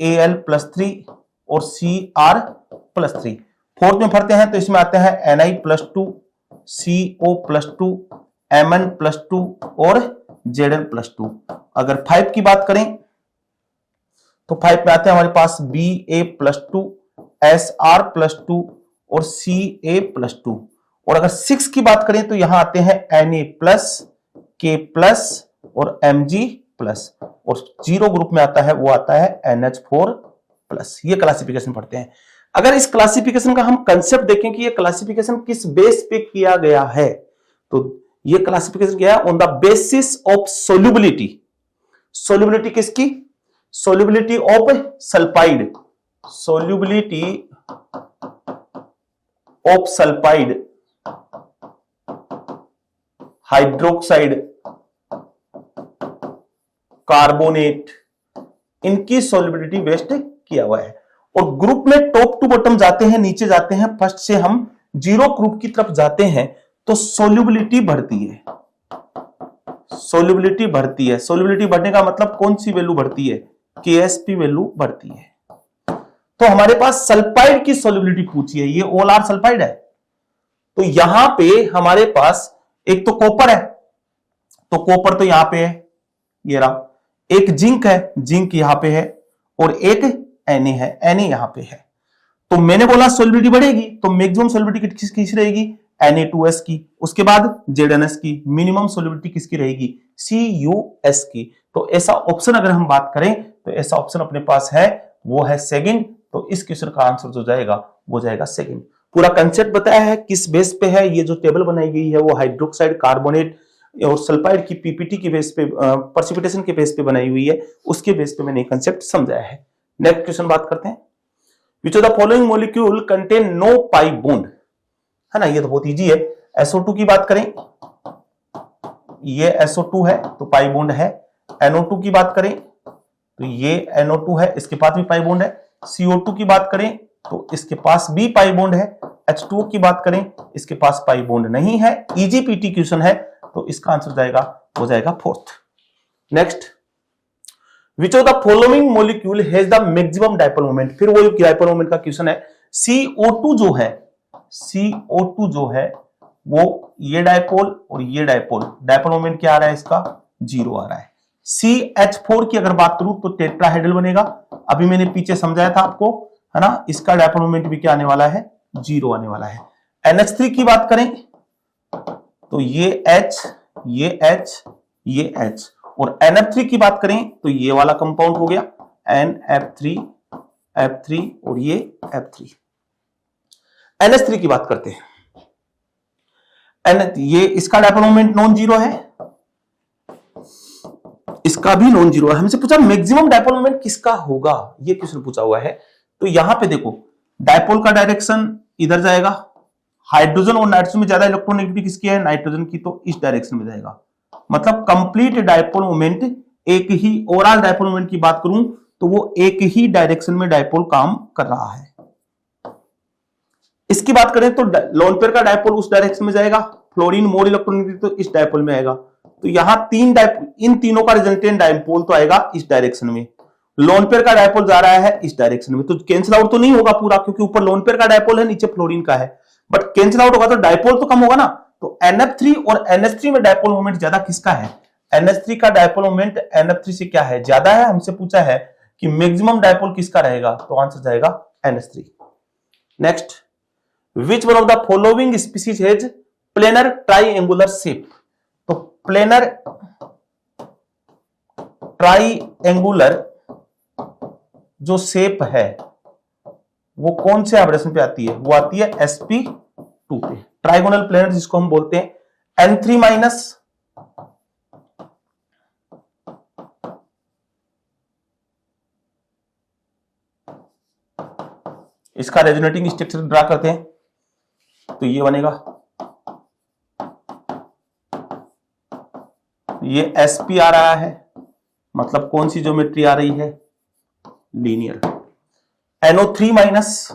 Al+3 और Cr+3। फोर्थ में पढ़ते हैं तो इसमें आते हैं Ni+2, CO+2, Mn+2 और Zn+2। अगर 5 की बात करें तो 5 में आते हैं हमारे पास Ba+2, Sr+2 और Ca+2। और अगर 6 की बात करें तो यहां आते हैं Na+, K+ और Mg+, और 0 ग्रुप में आता है वो आता है NH4+। ये क्लासिफिकेशन पढ़ते हैं। अगर इस क्लासिफिकेशन का हम कंसेप्ट देखें कि ये क्लासिफिकेशन किस बेस पे किया गया है, तो ये क्लासिफिकेशन किया है on the basis of solubility. Solubility किसकी? Solubility of sulphide, solubility of sulphide, hydroxide, carbonate, इनकी सोल्यूबिलिटी बेस्ड किया हुआ है। और ग्रुप में टॉप टू बॉटम जाते हैं, नीचे जाते हैं, फर्स्ट से हम 0 ग्रुप की तरफ जाते हैं तो सोल्यूबिलिटी बढ़ती है। सोल्यूबिलिटी बढ़ती है। सोल्यूबिलिटी बढ़ने का मतलब कौन सी वैल्यू बढ़ती है? KSP वैल्यू बढ़ती है। तो हमारे पास सल्फाइड की सोल्यूबिलिटी पूछी है, ये ऑल आर सल्फाइड है। तो यहां पे हमारे पास एक तो कॉपर है, तो कॉपर तो यहां पे है, ये रहा। एक जिंक है, जिंक यहां पे है, और एक Na है, Na यहां पे है। तो मैंने बोला सोल्यूबिलिटी बढ़ेगी तो मैक्सिमम सोल्यूबिलिटी किसकी रहेगी? Na2S की। उसके बाद ZnS की। मिनिमम सोल्यूबिलिटी किसकी रहेगी? CuS की। तो ऐसा ऑप्शन अगर हम बात करें तो ऐसा ऑप्शन अपने पास है, वो है सेकंड। तो इस क्वेश्चन का आंसर जो जाएगा वो जाएगा सेकंड। पूरा कंसेप्ट बताया है किस बेस पे है। ये जो टेबल बनाई गई है वो हाइड्रोक्साइड, कार्बोनेट और सल्फाइड की पीपीटी के बेस पे, प्रेसिपिटेशन के बेस पे बनाई हुई है, उसके बेस पे मैंने कंसेप्ट समझाया है। नेक्स्ट क्वेश्चन बात करते हैं। Which of the following molecule contain no pi bond, है ना, ये तो बहुत इजी है। SO2 की बात करें, ये SO2 है तो पाई बॉन्ड है। NO2 की बात करें तो ये NO2 है, इसके पास भी पाई बॉन्ड है। CO2 की बात करें तो इसके पास भी पाई बॉन्ड है। H2O की बात करें, इसके पास पाई बॉन्ड नहीं है। इजी पीटी क्वेश्चन है, तो इसका आंसर जाएगा, हो जाएगा fourth. Next, which of the following molecule has the maximum dipole moment. फिर वो डायपोल मोमेंट का क्वेश्चन है। CO2 जो है, CO2 जो है वो ये डायपोल और ये डायपोल, डायपोल मोमेंट क्या आ रहा है इसका? 0 आ रहा है। CH4 की अगर बात करूं तो टेट्राहेड्रल बनेगा। अभी मैंने पीछे समझाया था आपको, है ना, इसका डायपोल मोमेंट भी क्या आने वाला है? 0 आने वाला है। NH3 की बात करें तो ये H, ये H, ये H, और NF3 की बात करें तो ये वाला कंपाउंड हो गया NF3, F3 और ये F3। NH3 की बात करते हैं। ये इसका डायपोल मोमेंट नॉन जीरो है, इसका भी नॉन जीरो है। हमसे पूछा मैक्सिमम डायपोल मोमेंट किसका होगा, ये क्वेश्चन पूछा हुआ है। तो यहां पे देखो, डायपोल का डायरेक्शन इधर जाएगा। हाइड्रोजन और नाइट्रोजन में ज्यादा इलेक्ट्रोनेगेटिविटी किसकी है? नाइट्रोजन की, तो इस डायरेक्शन में जाएगा। मतलब कंप्लीट डायपोल मोमेंट एक ही, ओवरऑल डायपोल मोमेंट की बात करूं तो वो एक ही डायरेक्शन में डायपोल काम कर रहा है। इसकी बात करें तो लोन पेयर का डायपोल उस डायरेक्शन में जाएगा, फ्लोरीन मोर इलेक्ट्रोनेगेटिव तो इस डायपोल में आएगा। तो यहां तीन डायपोल, इन तीनों का रिजल्टेंट डायपोल तो आएगा इस डायरेक्शन में। लोन पेयर का डायपोल जा रहा है इस डायरेक्शन में, तो कैंसिल आउट तो नहीं होगा पूरा, क्योंकि ऊपर लोन पेयर का डायपोल है, नीचे फ्लोरीन का है। बट कैंसिल आउट होगा तो डायपोल तो कम होगा ना। तो NF3 और NH3 में डायपोल मोमेंट ज्यादा किसका है? NH3 का डायपोल मोमेंट NF3 से क्या है? ज्यादा है। हमसे पूछा है कि मैक्सिमम डायपोल किसका रहेगा, तो आंसर जाएगा NH3। Next, which one of the following species has planar triangular shape. तो प्लेनर ट्राइएंगुलर जो शेप है वो कौन से एब्रेशन पे आती है? वो आती है sp2 पे। ट्राइगोनल प्लेनर जिसको हम बोलते हैं N3 माइनस इसका रेजोनेटिंग स्ट्रक्चर ड्रा करते हैं तो ये बनेगा ये sp आ रहा है, मतलब कौन सी ज्योमेट्री आ रही है, लीनियर। NO3 माइनस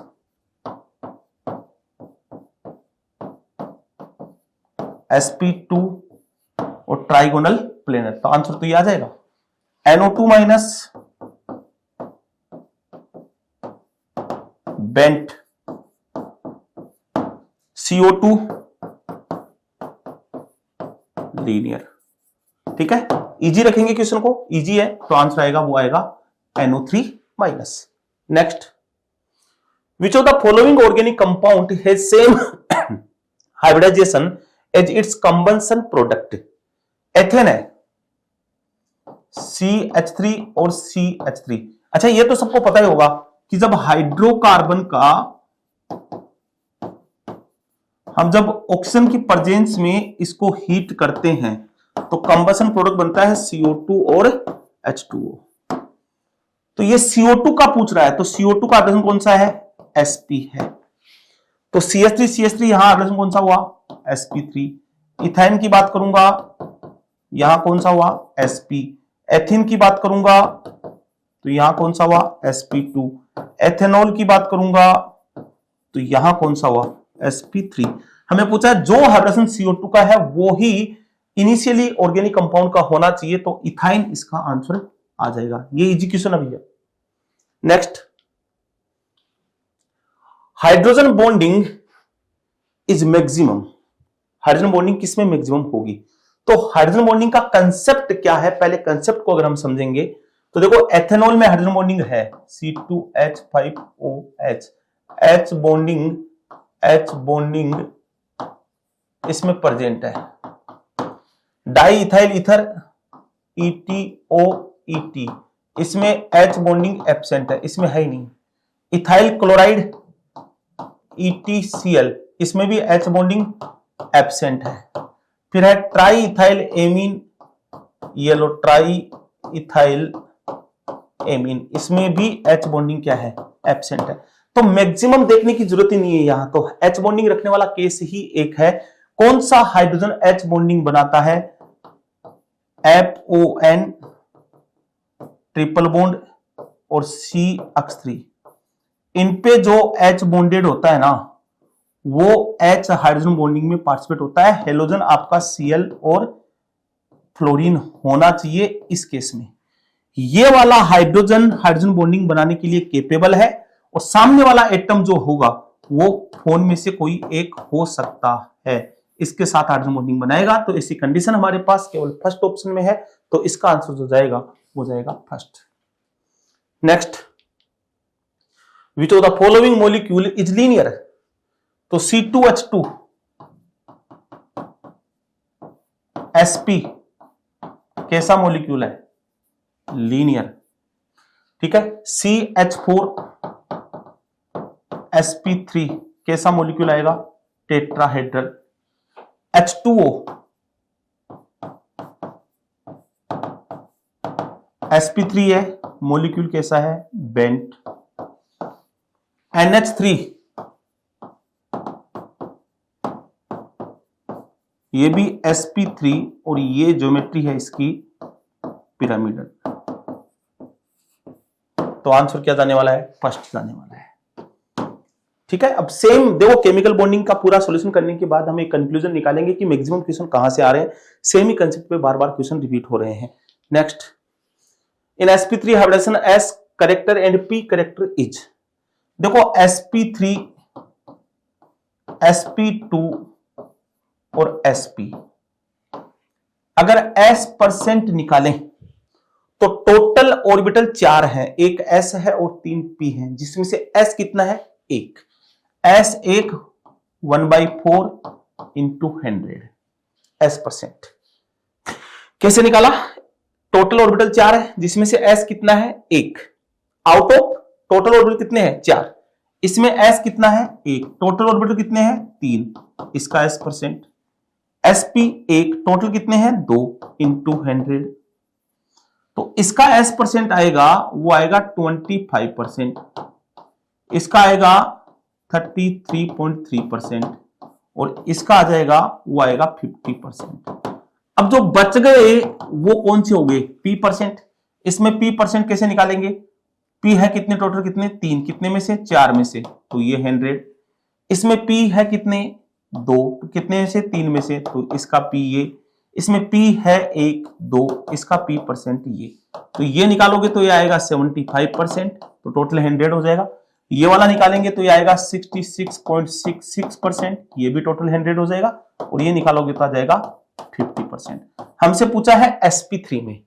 sp2 और ट्राइगोनल प्लेनर, तो आंसर तो ये आ जाएगा NO2 minus bent CO2 linear. ठीक है, इजी रखेंगे क्वेश्चन को, इजी है तो आंसर आएगा वो आएगा NO3 minus. Next, which of the following organic compound has same hybridization as its combustion product. Ethane है CH3 और CH3। अच्छा, ये तो सबको पता ही होगा कि जब हाइड्रोकार्बन का हम जब ऑक्सीजन की प्रेजेंस में इसको हीट करते हैं तो कंबशन प्रोडक्ट बनता है CO2 और H2O। तो ये CO2 का पूछ रहा है, तो CO2 का हाइड्रोजन कौन सा है, sp है। तो CH3 यहां हाइड्रोजन कौन सा हुआ, sp3। इथाइन की बात करूंगा, यहां कौन सा हुआ, sp। एथिन की बात करूंगा तो यहां कौन सा हुआ, sp2। एथेनॉल की बात करूंगा तो यहां कौन सा हुआ, sp3। हमें पूछा जो हाइड्रोजन CO2 का है वो ही इनिशियली ऑर्गेनिक कंपाउंड का होना चाहिए, तो इथाइन इसका आंसर आ जाएगा। ये इजी क्वेश्चन अभी है। Next, hydrogen bonding is maximum. Hydrogen bonding किसमें मैक्सिमम होगी, तो हाइड्रोजन बॉन्डिंग का कंसेप्ट क्या है, पहले कंसेप्ट को अगर हम समझेंगे तो देखो, एथेनॉल में हाइड्रोजन बॉन्डिंग है C2H5OH, H बॉन्डिंग इसमें प्रेजेंट है। डाई इथाइल ईथर ETOET, इसमें H बॉन्डिंग एब्सेंट है, इसमें है ही नहीं। इथाइल क्लोराइड ETCl, इसमें भी H बॉन्डिंग एब्सेंट है। फिर है try ethyl amine yellow, try ethyl amine, इसमें भी H बॉन्डिंग क्या है, एब्सेंट है। तो मैक्सिमम देखने की जरूरत ही नहीं है, यहां तो H बॉन्डिंग रखने वाला केस ही एक है। कौन सा हाइड्रोजन H बॉन्डिंग बनाता है, FON ट्रिपल बॉन्ड और CH3। इन पे जो H बॉन्डेड होता है ना, वो H हाइड्रोजन बॉन्डिंग में पार्टिसिपेट होता है। हेलोजन आपका Cl और फ्लोरीन होना चाहिए इस केस में। ये वाला हाइड्रोजन बॉन्डिंग बनाने के लिए केपेबल है, और सामने वाला एटम जो होगा वो फोन में से कोई एक हो सकता है, इसके साथ हाइड्रोजन बॉन्डिंग बनाएगा। तो ऐसी कंडीशन हमारे पास केवल फर्स्ट ऑप्शन में है, तो इसका आंसर जो जाएगा वो जाएगा first. Next, which of the following molecule is linear, तो C2H2 sp कैसा मॉलिक्यूल है, लीनियर। ठीक है, CH4 sp3 कैसा मॉलिक्यूल आएगा, टेट्राहेड्रल। H2O sp3 है, मॉलिक्यूल कैसा है, बेंट। NH3 ये भी sp3 और ये ज्योमेट्री है इसकी पिरामिडल। तो आंसर क्या जाने वाला है, फर्स्ट जाने वाला है। ठीक है, अब सेम देखो, केमिकल बॉन्डिंग का पूरा सॉल्यूशन करने के बाद हम एक कंक्लूजन निकालेंगे कि मैक्सिमम क्वेश्चन कहां से आ रहे हैं। सेम ही कंसेप्ट पे बार बार क्वेश्चन रिपीट हो रहे हैं। Next, in sp3 hybridization S character and P character is, देखो sp3 sp2 और sp, अगर s% निकालें तो टोटल ऑर्बिटल 4 हैं, एक s है और 3 p हैं, जिसमें से s कितना है, 1। s 1/4 into 100 s%। कैसे निकाला, टोटल ऑर्बिटल 4 है, जिसमें से s कितना है, 1। आउट ऑफ टोटल ऑर्बिटल कितने हैं, 4, इसमें s कितना है, 1। टोटल ऑर्बिटल कितने हैं, 3, इसका s%। sp 1, टोटल कितने हैं, 2 इंटू 100, तो इसका s% आएगा, वो आएगा 25%, इसका आएगा 33.3%, और इसका आ जाएगा, वो आएगा 50%। अब जो बच गए वो कौन से हो गए, P%। इसमें P% कैसे निकालेंगे, P है कितने टोटल, कितने 3, कितने में से 4 में से, तो ये 100। इसमें P है कितने 2, कितने में से 3 में से, तो इसका P ये। इसमें P है 1 2, इसका P% ये, तो ये निकालोगे तो ये आएगा 75%, तो टोटल 100 हो जाएगा। ये वाला निकालेंगे तो ये आएगा 66.66%, ये भी टोटल 100 हो जाएगा। और ये निकालोगे तो आ जाएगा 50%। हमसे पूछा है sp3 में,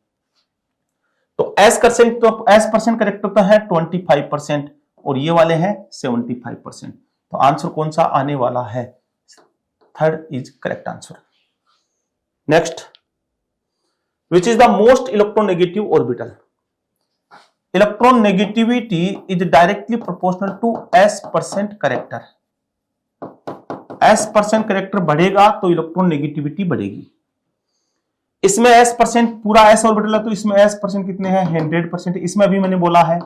तो s परसेंट करेक्टर तो है 25% और ये वाले हैं 75%, तो आंसर कौन सा आने वाला है, third is correct answer. Next, which is the most electronegative orbital. Electronegativity is directly proportional to s% character. s% character बढ़ेगा तो इलेक्ट्रोनेगेटिविटी बढ़ेगी। इसमें s% पूरा s ऑर्बिटल है तो इसमें s% कितने हैं 100%। इसमें अभी मैंने बोला है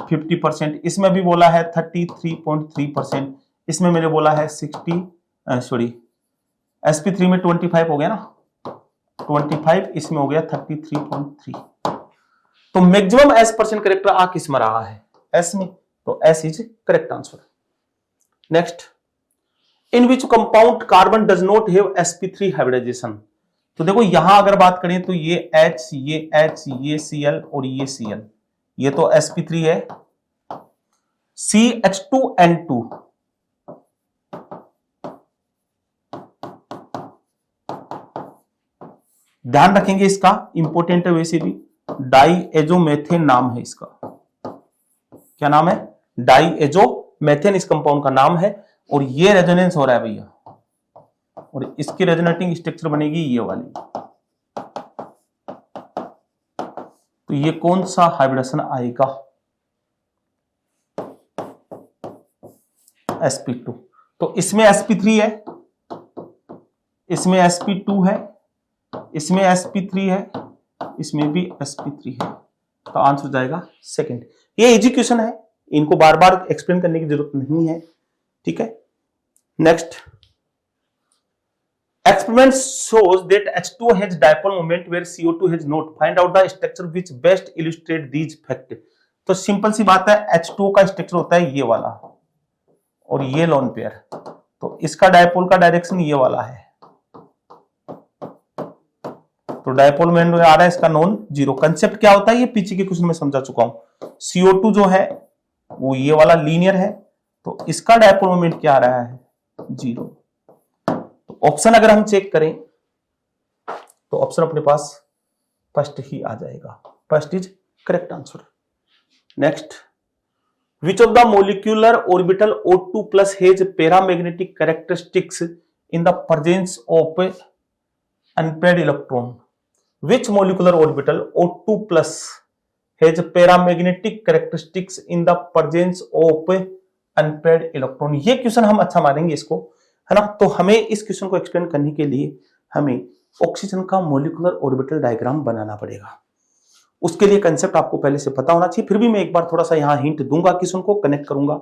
50%, इसमें भी बोला है 33.3%, इसमें मैंने बोला है sp3 में 25 हो गया ना, 25, इसमें हो गया 33.3। तो मैक्सिमम s% करेक्टर आ किस में रहा है, s में, तो s is correct answer. Next, in which compound carbon does not have sp3 hybridization. तो देखो यहां अगर बात करें तो ये H, ये Cl और ये Cl, ये तो sp3 है। CH2N2, ध्यान रखेंगे इसका, इंपॉर्टेंट है वैसे भी। डाईएजोमेथेन नाम है इसका, क्या नाम है, डाईएजोमेथेन इस कंपाउंड का नाम है। और ये रेजोनेंस हो रहा है भैया, और इसकी रेजोनेटिंग स्ट्रक्चर बनेगी ये वाली। तो ये कौन सा हाइब्रिडेशन आएगा, sp2। तो इसमें sp3 है, इसमें sp2 है, इसमें sp3 है, इसमें भी sp3 है, तो आंसर हो जाएगा सेकंड। ये इजी क्वेश्चन है, इनको बार बार एक्सप्लेन करने की जरूरत नहीं है, ठीक है। Next, experiment shows that H2O has dipole moment where CO2 has not. Find out the structure which best illustrate these fact। तो सिंपल सी बात है, H2O का स्ट्रक्चर होता है ये वाला और ये लोन पेयर, तो इसका डायपोल का डायरेक्शन ये वाला है, तो डायपोल मोमेंट आ रहा है इसका नॉन जीरो। कंसेप्ट क्या होता है ये पीछे के क्वेश्चन में समझा चुका हूं। CO2 जो है वो ये वाला लीनियर है, तो इसका डायपोल मोमेंट क्या आ रहा है, जीरो। तो ऑप्शन अगर हम चेक करें तो ऑप्शन अपने पास फर्स्ट ही आ जाएगा, first is correct answer. Next, which of the molecular orbital O2 plus has paramagnetic characteristics in the presence of unpaired electron. Which molecular orbital O2 plus has paramagnetic characteristics in the presence of unpaired electron। ये question हम अच्छा मानेंगे इसको, है ना। तो हमें इस क्वेश्चन को एक्सप्लेन करने के लिए हमें ऑक्सीजन का मोलिकुलर ऑर्बिटल डायग्राम बनाना पड़ेगा। उसके लिए कंसेप्ट आपको पहले से पता होना चाहिए, फिर भी मैं एक बार थोड़ा सा यहां हिंट दूंगा, क्वेश्चन को कनेक्ट करूंगा।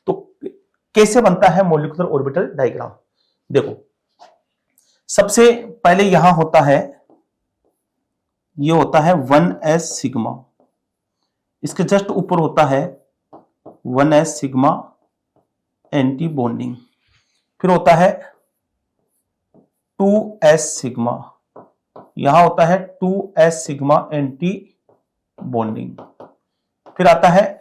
तो कैसे बनता है मोलिकुलर ऑर्बिटल डायग्राम, देखो सबसे पहले यहां होता है, ये होता है 1s सिग्मा, इसके जस्ट ऊपर होता है 1s सिग्मा एंटी बॉन्डिंग, फिर होता है 2s सिग्मा, यहां होता है 2s सिग्मा एंटी बॉन्डिंग, फिर आता है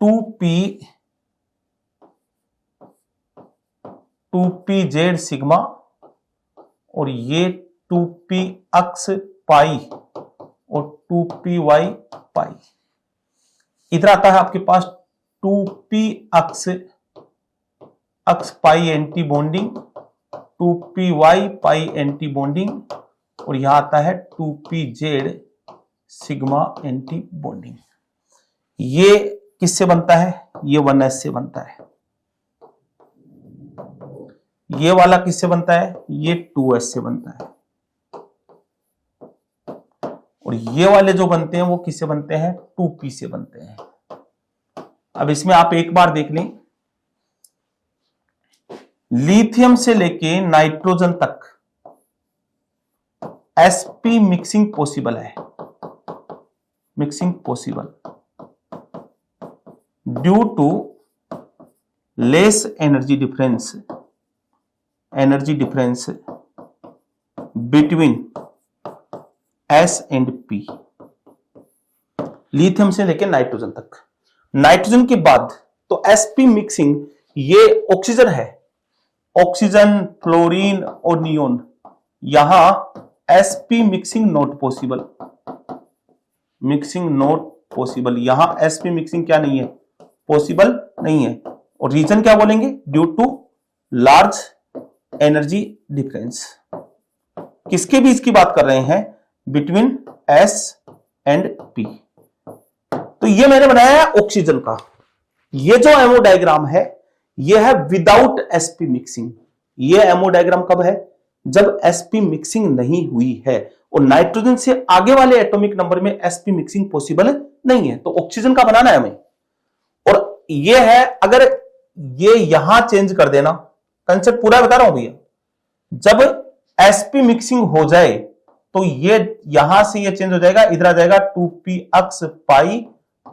2pz सिग्मा, और ये 2p अक्स पाई और 2py पाई। इधर आता है आपके पास 2p अक्स पाई एंटी बॉन्डिंग, 2py पाई एंटी बॉन्डिंग, और यहां आता है 2pz सिग्मा एंटी बॉन्डिंग। ये किससे बनता है, ये 1s से बनता है। ये वाला किससे बनता है, ये 2s से बनता है। और ये वाले जो बनते हैं वो किससे बनते हैं, 2p से बनते हैं। अब इसमें आप एक बार देख लें, लिथियम से लेके नाइट्रोजन तक sp मिक्सिंग पॉसिबल है, mixing possible due to less energy difference between S and P, lithium से लेकर नाइट्रोजन तक। नाइट्रोजन के बाद तो sp मिक्सिंग ये ऑक्सीजन है, ऑक्सीजन, फ्लोरीन और नियोन, यहां sp mixing not possible, mixing not possible, यहां sp मिक्सिंग क्या नहीं है, पॉसिबल नहीं है। और रीजन क्या बोलेंगे, due to large energy difference. किसके बीच की बात कर रहे हैं, बिटवीन S एंड P। तो ये मैंने बनाया है ऑक्सीजन का। ये जो एमओ डायग्राम है ये है विदाउट sp मिक्सिंग। ये एमओ डायग्राम कब है, जब sp मिक्सिंग नहीं हुई है और नाइट्रोजन से आगे वाले एटॉमिक नंबर में sp मिक्सिंग पॉसिबल नहीं है, तो ऑक्सीजन का बनाना है हमें। और ये है, अगर ये यहां चेंज कर देना, कंसेप्ट पूरा बता रहा हूं भैया, जब sp मिक्सिंग हो जाए तो ये यहां से ये चेंज हो जाएगा, इधर आ जाएगा 2px पाई,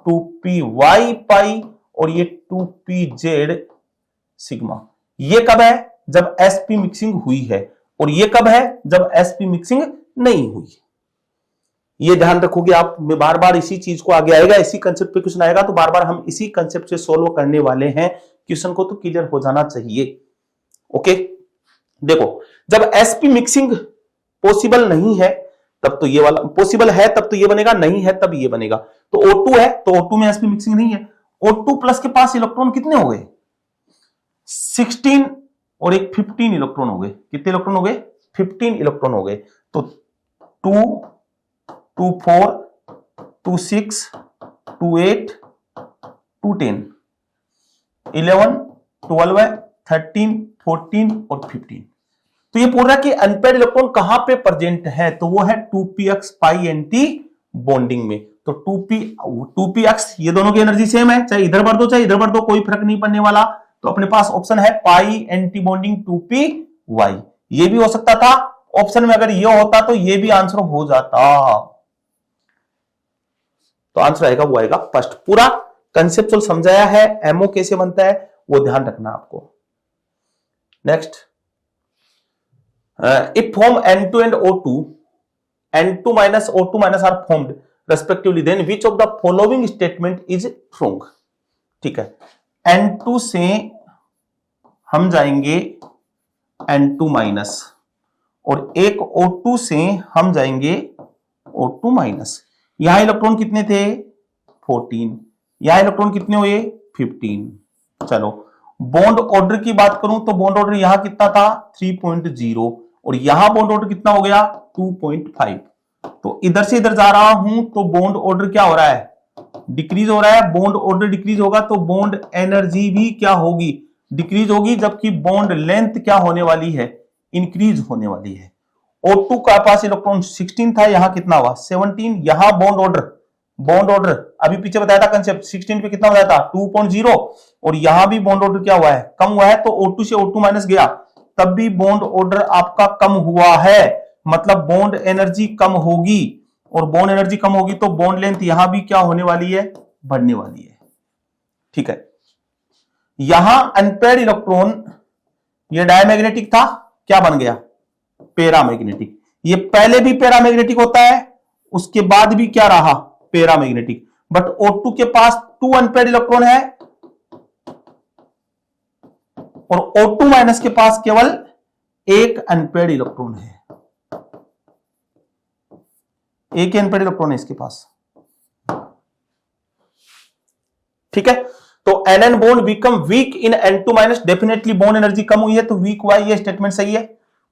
2py पाई और ये 2pz सिग्मा। ये कब है, जब sp मिक्सिंग हुई है, और ये कब है, जब sp मिक्सिंग नहीं हुई। ये ध्यान रखोगे आप, मैं बार बार इसी चीज को आगे आएगा, इसी कंसेप्ट पे क्वेश्चन आएगा तो बार बार हम इसी कंसेप्ट से सोल्व करने वाले हैं। क्वेश्चन को तो क्लियर हो जाना चाहिए। ओके, देखो, जब sp मिक्सिंग पॉसिबल नहीं है तब तो ये वाला पॉसिबल है, तब तो ये बनेगा, नहीं है तब ये बनेगा। तो O2 है तो O2 में sp मिक्सिंग नहीं है। O2 प्लस के पास इलेक्ट्रॉन कितने हो गए, 16 और एक 15 इलेक्ट्रॉन हो गए। कितने इलेक्ट्रॉन हो गए, 15 इलेक्ट्रॉन हो गए। तो 2 2 4 2 6 2 8 2 10 11 12 13 14 और 15। तो ये पूरा कि अनपेड इलेक्ट्रॉन कहां पे प्रेजेंट है, तो वो है 2px पाई एंटी बॉन्डिंग में। तो 2px ये दोनों की एनर्जी सेम है, चाहे इधर भर दो चाहे इधर भर दो, कोई फर्क नहीं पड़ने वाला। तो अपने पास ऑप्शन है पाई एंटी बॉन्डिंग 2py। ये भी हो सकता था ऑप्शन में, अगर ये होता तो ये भी आंसर हो जाता। तो आंसर आएगा, वो आएगा फर्स्ट। पूरा कंसेप्चुअल समझाया है, एमओ कैसे बनता है वो ध्यान रखना आपको। Next, if form N2 and O2, N2 minus O2 minus are formed respectively, then which of the following statement is wrong? ठीक है, N2 से हम जाएंगे N2 माइनस और एक O2 से हम जाएंगे O2 माइनस। यहां इलेक्ट्रॉन कितने थे, 14, यहां इलेक्ट्रॉन कितने हुए, 15। चलो, बॉन्ड ऑर्डर की बात करूं तो बॉन्ड ऑर्डर यहां कितना था, 3.0 और यहां बॉन्ड ऑर्डर कितना हो गया, 2.5। तो इधर से इधर जा रहा हूं तो बॉन्ड ऑर्डर क्या हो रहा है, डिक्रीज हो रहा है। बॉन्ड ऑर्डर डिक्रीज होगा तो बॉन्ड एनर्जी भी क्या होगी, डिक्रीज होगी, जबकि बॉन्ड लेंथ क्या होने वाली है, इंक्रीज होने वाली है। O2 का पास इलेक्ट्रॉन 16 था, यहां कितना हुआ, 17। यहां बॉन्ड ऑर्डर अभी पीछे बताया था कंसेप्ट, 16 पे कितना बताया था, 2.0 और यहां भी बॉन्ड ऑर्डर क्या हुआ है, कम हुआ है। तो O2 से O2 माइनस गया तब भी बॉन्ड ऑर्डर आपका कम हुआ है, मतलब बॉन्ड एनर्जी कम होगी, और बॉन्ड एनर्जी कम होगी तो बॉन्ड लेंथ यहां भी क्या होने वाली है, बढ़ने वाली है। ठीक है, यहां अनपेयर्ड इलेक्ट्रॉन ये डायमैग्नेटिक था, क्या बन गया, पैरामैग्नेटिक। ये पहले भी पैरामैग्नेटिक होता है, उसके बाद भी क्या रहा, पैरामैग्नेटिक। बट O2 के पास 2 अनपेयर्ड इलेक्ट्रॉन है और O2 माइनस के पास केवल 1 अनपेयर्ड इलेक्ट्रॉन है, 1 अनपेयर्ड इलेक्ट्रॉन है इसके पास। ठीक है, तो NN bond become weak in N2 minus, definitely bond energy कम हुई है तो वीक हुआ, ये स्टेटमेंट सही है।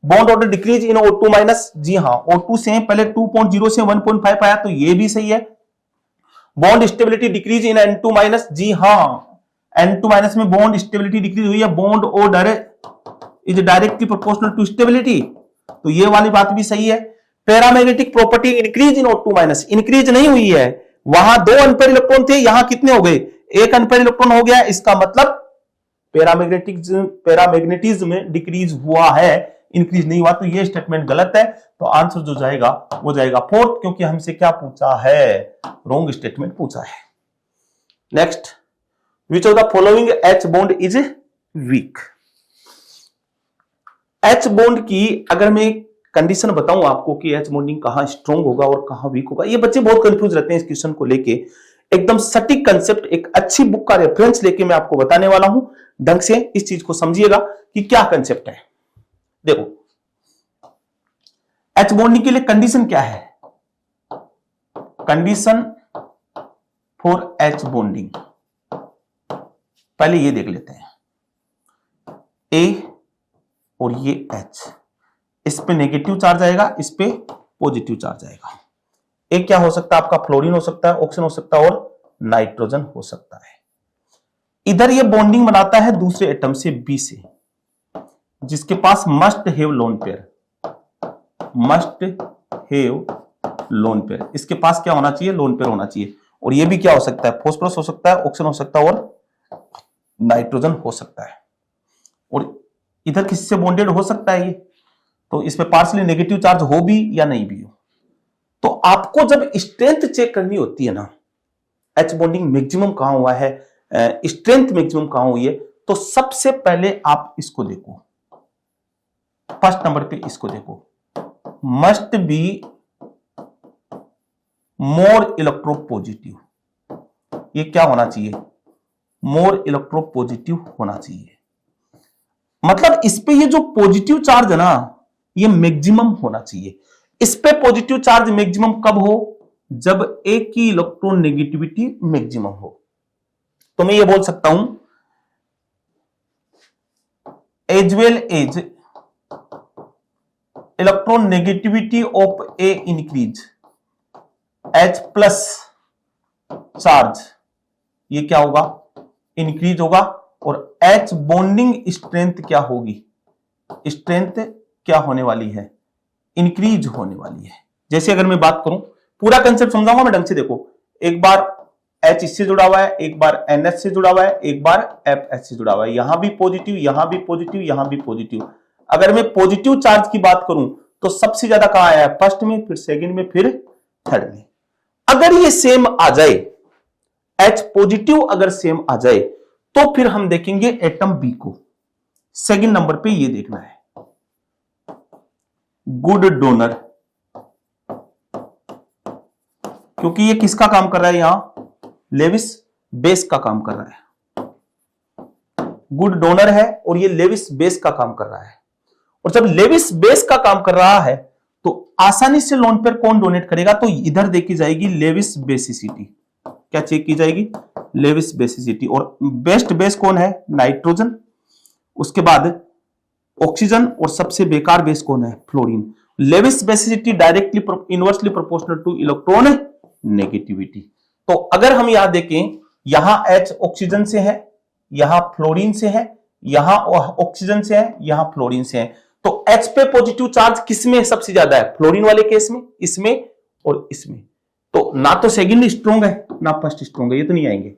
Bond order decrease in O2 minus, जी हां, O2 से पहले 2.0 से 1.5 आया तो ये भी सही है। Bond stability decrease in N2 minus, जी हां, N2 माइनस में बॉन्ड स्टेबिलिटी डिक्रीज हुई है। Bond order is directly proportional to stability, तो ये वाली बात भी सही है। Paramagnetic property increase in O2 minus, increase नहीं हुई है, वहां 2 अनपेयर्ड इलेक्ट्रॉन थे, यहां कितने हो गए, 1 अनपेयर्ड इलेक्ट्रॉन हो गया। इसका मतलब पैरामैग्नेटिज्म में डिक्रीज हुआ है, इंक्रीज नहीं हुआ, तो ये स्टेटमेंट गलत है। तो आंसर जो जाएगा वो जाएगा फोर्थ, क्योंकि हमसे क्या पूछा है, रॉन्ग स्टेटमेंट पूछा है। Next, which of the following H bond is weak. H bond की अगर मैं कंडीशन बताऊं आपको कि एच बॉन्डिंग कहां स्ट्रॉन्ग होगा और कहां वीक होगा, ये बच्चे बहुत कंफ्यूज रहते हैं इस क्वेश्चन को लेके। एकदम सटीक कंसेप्ट, एक अच्छी बुक का रेफरेंस लेके मैं आपको बताने वाला हूं, ढंग से इस चीज को समझिएगा कि क्या कंसेप्ट है। देखो, एच बॉन्डिंग के लिए कंडीशन क्या है, कंडीशन फॉर एच बॉन्डिंग, पहले ये देख लेते हैं। ए और ये एच, इस पे नेगेटिव चार्ज आएगा, इस पे पॉजिटिव चार्ज आएगा। एक क्या हो सकता है आपका, फ्लोरीन हो सकता है, ऑक्सीजन हो सकता है और नाइट्रोजन हो सकता है। इधर ये बॉन्डिंग बनाता है दूसरे एटम से, बी से, जिसके पास must have lone pair, must have lone pair. इसके पास क्या होना चाहिए, लोन पेयर होना चाहिए। और ये भी क्या हो सकता है, फॉस्फोरस हो सकता है, ऑक्सीजन हो सकता है और नाइट्रोजन हो सकता है। और इधर किससे बॉन्डेड हो सकता है ये, तो इसमें पार्शियली नेगेटिव चार्ज हो भी या नहीं भी हो। तो आपको जब स्ट्रेंथ चेक करनी होती है ना, एच बॉन्डिंग मैक्सिमम कहां हुआ है, स्ट्रेंथ मैक्सिमम कहां हुई है, तो सबसे पहले आप इसको देखो, फर्स्ट नंबर पे इसको देखो, मस्ट बी मोर इलेक्ट्रोपॉजिटिव। ये क्या होना चाहिए, मोर इलेक्ट्रोपॉजिटिव होना चाहिए। मतलब इस पे ये जो पॉजिटिव चार्ज है ना, ये मैक्सिमम होना चाहिए। इस पे पॉजिटिव चार्ज मैक्सिमम कब हो, जब एक की इलेक्ट्रॉन नेगेटिविटी मैक्सिमम हो। तो मैं ये बोल सकता हूं, as well as electron negativity of A increase, H plus charge ये क्या होगा, इंक्रीज होगा। और एच बॉन्डिंग स्ट्रेंथ क्या होगी, स्ट्रेंथ क्या होने वाली है, इंक्रीज होने वाली है। जैसे अगर मैं बात करूं, पूरा कंसेप्ट समझाऊंगा मैं ढंग से, देखो, एक बार H इससे जुड़ा हुआ है, एक बार NH से जुड़ा हुआ है, एक बार FH से जुड़ा हुआ है, यहां भी पॉजिटिव, यहां भी पॉजिटिव, यहां भी पॉजिटिव। अगर मैं पॉजिटिव चार्ज की बात करूं तो सबसे ज्यादा कहां आया है, फर्स्ट में, फिर सेकंड में, फिर थर्ड में। अगर ये सेम आ जाए, H पॉजिटिव अगर सेम आ जाए, तो फिर हम देखेंगे एटम बी को। सेकंड नंबर पे ये देखना है, गुड डोनर, क्योंकि ये किसका काम कर रहा है, यहां लेविस बेस का काम कर रहा है। गुड डोनर है और ये लेविस बेस का काम कर रहा है। और जब लेविस बेस का काम कर रहा है तो आसानी से लोन पेयर कौन डोनेट करेगा, तो इधर देखी जाएगी लेविस बेसिसिटी। क्या चेक की जाएगी, लेविस बेसिसिटी। और बेस्ट बेस कौन है, नाइट्रोजन, उसके बाद ऑक्सीजन, और सबसे बेकार बेस कौन है, fluorine. Lewis basicity directly inversely proportional to electron negativity. तो अगर हम यहां देखें, यहां H ऑक्सीजन से है, यहां फ्लोरीन से है, यहां ऑक्सीजन से है, यहां फ्लोरीन से है। तो H पे पॉजिटिव चार्ज किसमें सबसे ज्यादा है, फ्लोरीन वाले केस में, इसमें और इसमें। तो ना तो सेकंड स्ट्रॉन्ग है ना फर्स्ट स्ट्रॉन्ग है, ये तो नहीं आएंगे।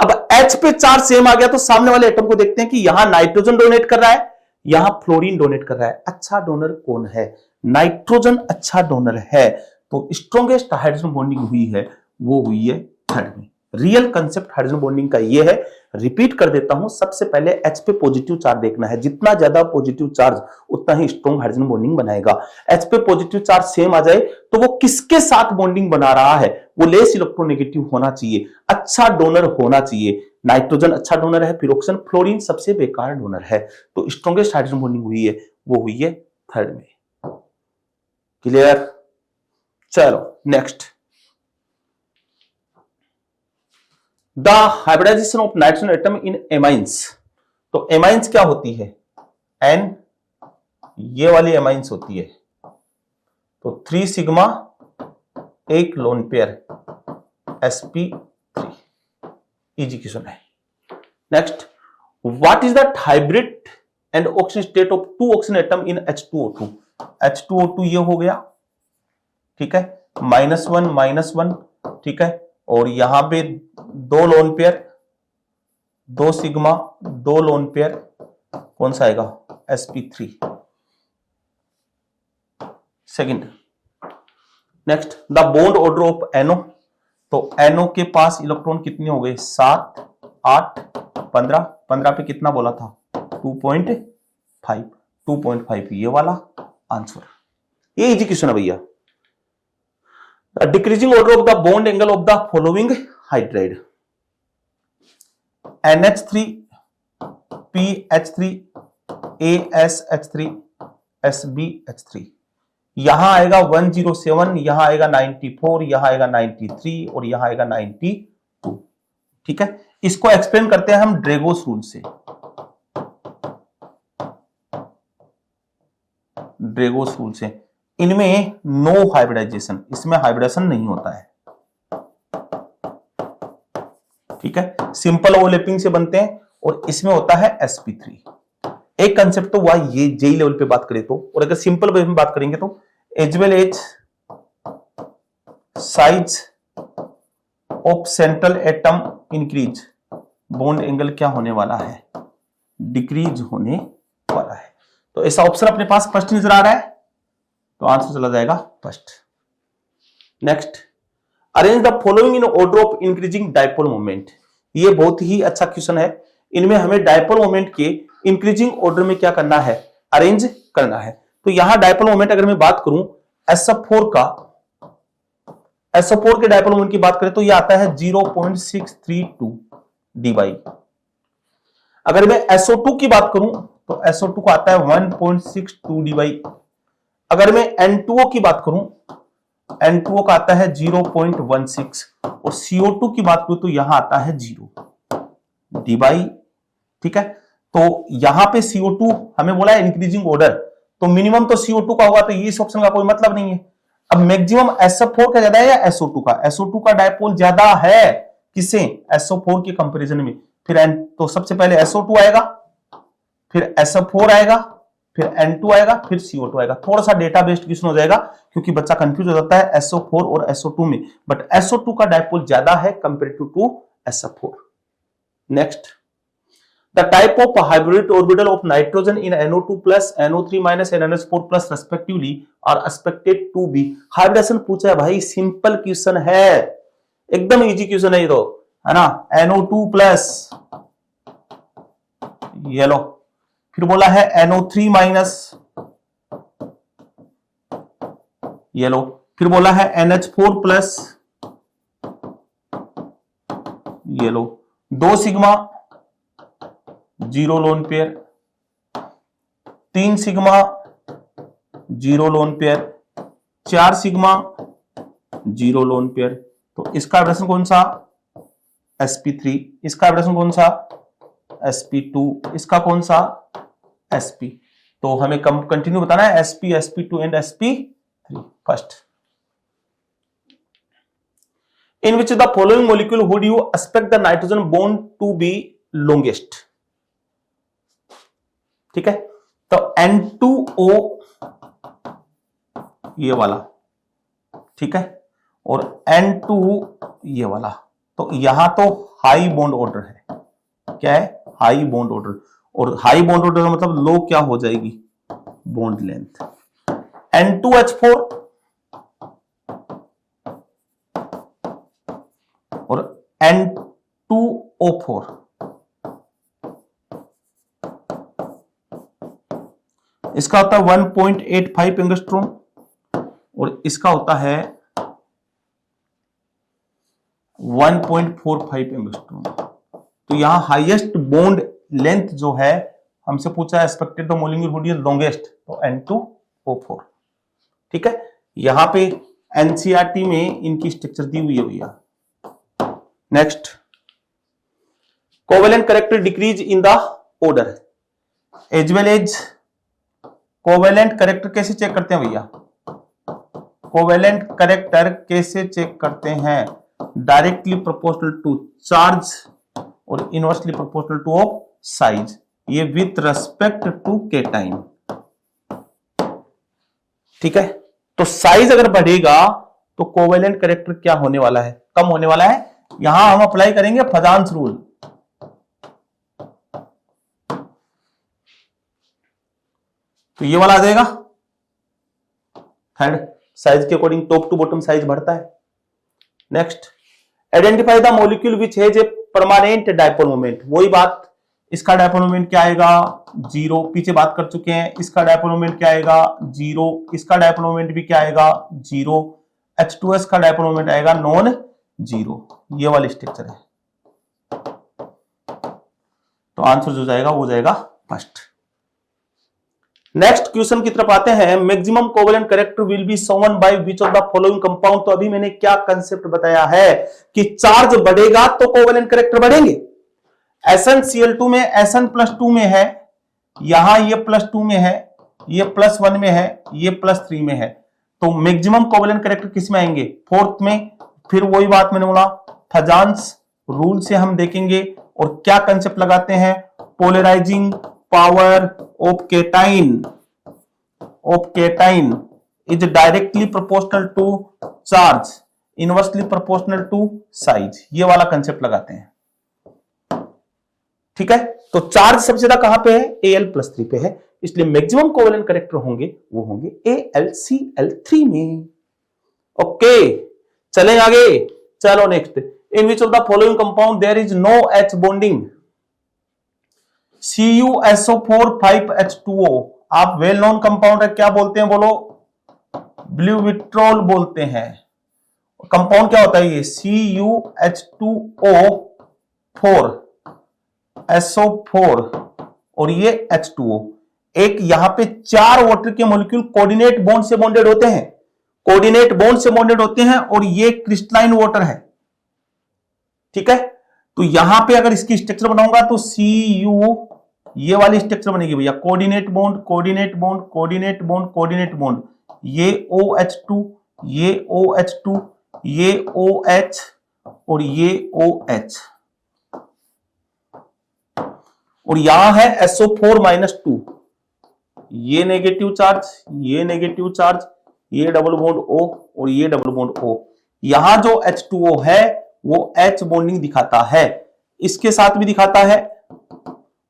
अब H पे चार्ज सेम आ गया तो सामने वाले एटम को देखते हैं कि यहां नाइट्रोजन डोनेट कर रहा है, यहां फ्लोरीन डोनेट कर रहा है। अच्छा डोनर कौन है, नाइट्रोजन अच्छा डोनर है। तो स्ट्रॉन्गेस्ट हाइड्रोजन बॉन्डिंग हुई है वो हुई है थर्ड में। रियल कंसेप्ट हाइड्रोजन बॉन्डिंग का ये है, रिपीट कर देता हूं, सबसे पहले H पे पॉजिटिव चार्ज देखना है। जितना ज्यादा पॉजिटिव चार्ज उतना ही स्ट्रॉन्ग हाइड्रोजन बॉन्डिंग बनाएगा। H पे पॉजिटिव चार्ज सेम आ जाए तो वो किसके साथ बॉन्डिंग बना रहा है, वो लेस इलेक्ट्रोनेगेटिव होना चाहिए, अच्छा डोनर होना चाहिए। नाइट्रोजन अच्छा डोनर है, फिर ऑक्सीजन, फ्लोरीन सबसे बेकार डोनर है। तो स्ट्रॉन्गेस्ट हाइड्रोजन बॉन्डिंग हुई है वो हुई है थर्ड में। क्लियर, चलो next, the hybridization of nitrogen atom in amines. तो एमाइंस क्या होती है, एन, ये वाली एमाइंस होती है। तो 3 सिग्मा, एक lone pair, sp3, easy question है। Next, what is the hybrid and oxygen state of 2 oxygen atom in H2O2। H2O2 ये हो गया, ठीक है, -1 -1, ठीक है। और यहां पे 2 lone pair, 2 sigma, 2 lone pair, कौन सा आएगा, sp3। Second. Next, the bond order of NO। तो NO के पास इलेक्ट्रॉन कितने हो गए? 7, 8, 15। 15 पे कितना बोला था? 2.5। 2.5 ये वाला आंसर। ये इजी क्वेश्चन है भैया। Decreasing order of the bond angle of the following hydride, NH3, PH3, ASH3, SbH3। यहां आएगा 107, यहां आएगा 94, यहां आएगा 93 और यहां आएगा 92। ठीक है, इसको एक्सप्लेन करते हैं हम ड्रेगोस रूल से। ड्रेगोस रूल से इनमें नो हाइब्रिडाइजेशन, इसमें हाइब्रिडेशन नहीं होता है। ठीक है, सिंपल ओवरलैपिंग से बनते हैं और इसमें होता है sp3। एक कंसेप्ट तो हुआ ये जेई लेवल पे बात करें तो, और अगर सिंपल वे में बात करेंगे तो as well as size of central atom increase, bond angle क्या होने वाला है? डिक्रीज होने वाला है। तो ऐसा ऑप्शन अपने पास फर्स्ट नजर आ रहा है, तो आंसर चला जाएगा first. Next, arrange the following in order of increasing dipole moment. ये बहुत ही अच्छा क्वेश्चन है। इनमें हमें डायपोल मोमेंट के इंक्रीजिंग ऑर्डर में क्या करना है? अरेंज करना है। तो यहां डायपोल मोमेंट अगर मैं बात करूं SO4 का, SO4 के डायपोल मोमेंट की बात करें तो यह आता है 0.632 dy। अगर मैं SO2 की बात करूं तो SO2 का आता है 1.62 dy। अगर मैं N2O की बात करूं, N2O का आता है 0.16 और CO2 की बात करूं तो यहां आता है 0 dy। ठीक है, तो यहां पे CO2 हमें बोला है इंक्रीजिंग ऑर्डर, तो मिनिमम तो CO2 का होगा, तो ये इस ऑप्शन का कोई मतलब नहीं है। अब मैक्सिमम SO4 का ज्यादा है या SO2 का? SO2 का डायपोल ज्यादा है किसे? SO4 के कंपैरिजन में। फिर तो सबसे पहले SO2 आएगा, फिर SO4 आएगा, फिर N2 आएगा, फिर CO2 आएगा। थोड़ा सा डेटा बेस्ड क्वेश्चन हो जाएगा क्योंकि बच्चा कंफ्यूज हो जाता है SO4 और SO2 में, बट SO2 का डायपोल ज्यादा है comparative to SO4। Next, the type of hybrid orbital of nitrogen in NO2 plus, NO3 minus and NH4 plus respectively are expected to be। Hybridization पूछा है भाई, सिंपल क्वेश्चन है, एकदम easy question है ये तो, है ना। NO2 प्लस येलो, फिर बोला है NO3 माइनस येलो, फिर बोला है NH4 plus yellow, 2 sigma 0 lone pair, 3 sigma 0 lone pair, 4 sigma 0 lone pair. तो इसका हाइब्रिडेशन कौन सा? sp3। इसका हाइब्रिडेशन कौन सा? sp2। इसका कौन सा? sp। तो हमें कंटिन्यू बताना है sp, sp2 and sp3। First, in which the following molecule would you expect the nitrogen bond to be longest? ठीक है, तो N2O ये वाला, ठीक है, और N2 ये वाला। तो यहां तो हाई बॉन्ड ऑर्डर है। क्या है? High bond order. और हाई बॉन्ड ऑर्डर का मतलब लो क्या हो जाएगी? Bond length. N2H4 और N2O4, इसका होता है 1.85 एंगस्ट्रॉम और इसका होता है 1.45 एंगस्ट्रॉम। तो यहां हाईएस्ट बॉन्ड लेंथ जो है हमसे पूछा है expected the molecule would be longest, तो N2O4। ठीक है, यहां पे एनसीईआरटी में इनकी स्ट्रक्चर दी हुई है भैया। Next, covalent character decrease in the order as well as. Covalent character कैसे चेक करते हैं भैया? कोवेलेंट कैरेक्टर कैसे चेक करते हैं? डायरेक्टली प्रोपोर्शनल टू चार्ज और inversely proportional to of size, ये विथ रेस्पेक्ट टू केटाइन। ठीक है, तो साइज अगर बढ़ेगा तो कोवेलेंट कैरेक्टर क्या होने वाला है? कम होने वाला है। यहां हम अप्लाई करेंगे फजान्स रूल। तो ये वाला आ जाएगा हेड साइज के according top to bottom size बढ़ता है। Next, identify the molecule which has a permanent dipole moment. वही बात, इसका डायपोल मोमेंट क्या आएगा 0, पीछे बात कर चुके हैं। इसका डायपोल मोमेंट क्या आएगा 0, इसका डायपोल मोमेंट भी क्या आएगा 0, H2S का डायपोल मोमेंट आएगा नॉन 0। ये वाली स्ट्रक्चर है, तो आंसर जो जाएगा वो जाएगा फर्स्ट। नेक्स्ट क्वेश्चन की तरफ आते हैं। Maximum covalent character will be shown by which of the following compound. तो अभी मैंने क्या कंसेप्ट बताया है कि चार्ज बढ़ेगा तो कोवेलेंट कैरेक्टर बढ़ेंगे। SnCl2 में Sn+2 में है, यहां ये +2 में है, ये +1 में है, ये +3 में है, तो मैक्सिमम कोवेलेंट कैरेक्टर किस में आएंगे 4th में। फिर वही बात मैंने बोला, थजान्स रूल से हम देखेंगे और क्या कंसेप्ट लगाते हैं, polarising power of cation is directly proportional to charge, inversely proportional to size. ये वाला कंसेप्ट लगाते हैं, ठीक है। तो चार्ज सबसे ज्यादा कहां पे है Al+3 पे है, इसलिए मैक्सिमम कोवेलेंट कैरेक्टर होंगे वो होंगे AlCl3 में। ओके, चलें आगे। चलो next, in which of the following compound there is no H bonding. CuSO4 5H2O, आप वेल नोन कंपाउंड है, क्या बोलते हैं बोलो, ब्लूविट्रॉल बोलते हैं। कंपाउंड क्या होता है ये CuH2O4 SO4 और ये H2O। एक यहां पे 4 वाटर के मॉलिक्यूल कोऑर्डिनेट बॉन्ड से बॉन्डेड होते हैं, कोऑर्डिनेट बॉन्ड से बॉन्डेड होते हैं, और ये क्रिस्टलाइन वाटर है, ठीक है। तो यहां पे अगर इसकी स्ट्रक्चर बनाऊंगा तो Cu, ये वाली स्ट्रक्चर बनेगी भैया, coordinate bond coordinate bond coordinate bond coordinate bond, ये OH2, ये OH2, ये OH और ये OH, और यहां है SO4-2, ये नेगेटिव चार्ज, ये नेगेटिव चार्ज, ये डबल बॉन्ड O और ये डबल बॉन्ड O। यहां जो H2O है वो H बॉन्डिंग दिखाता है, इसके साथ भी दिखाता है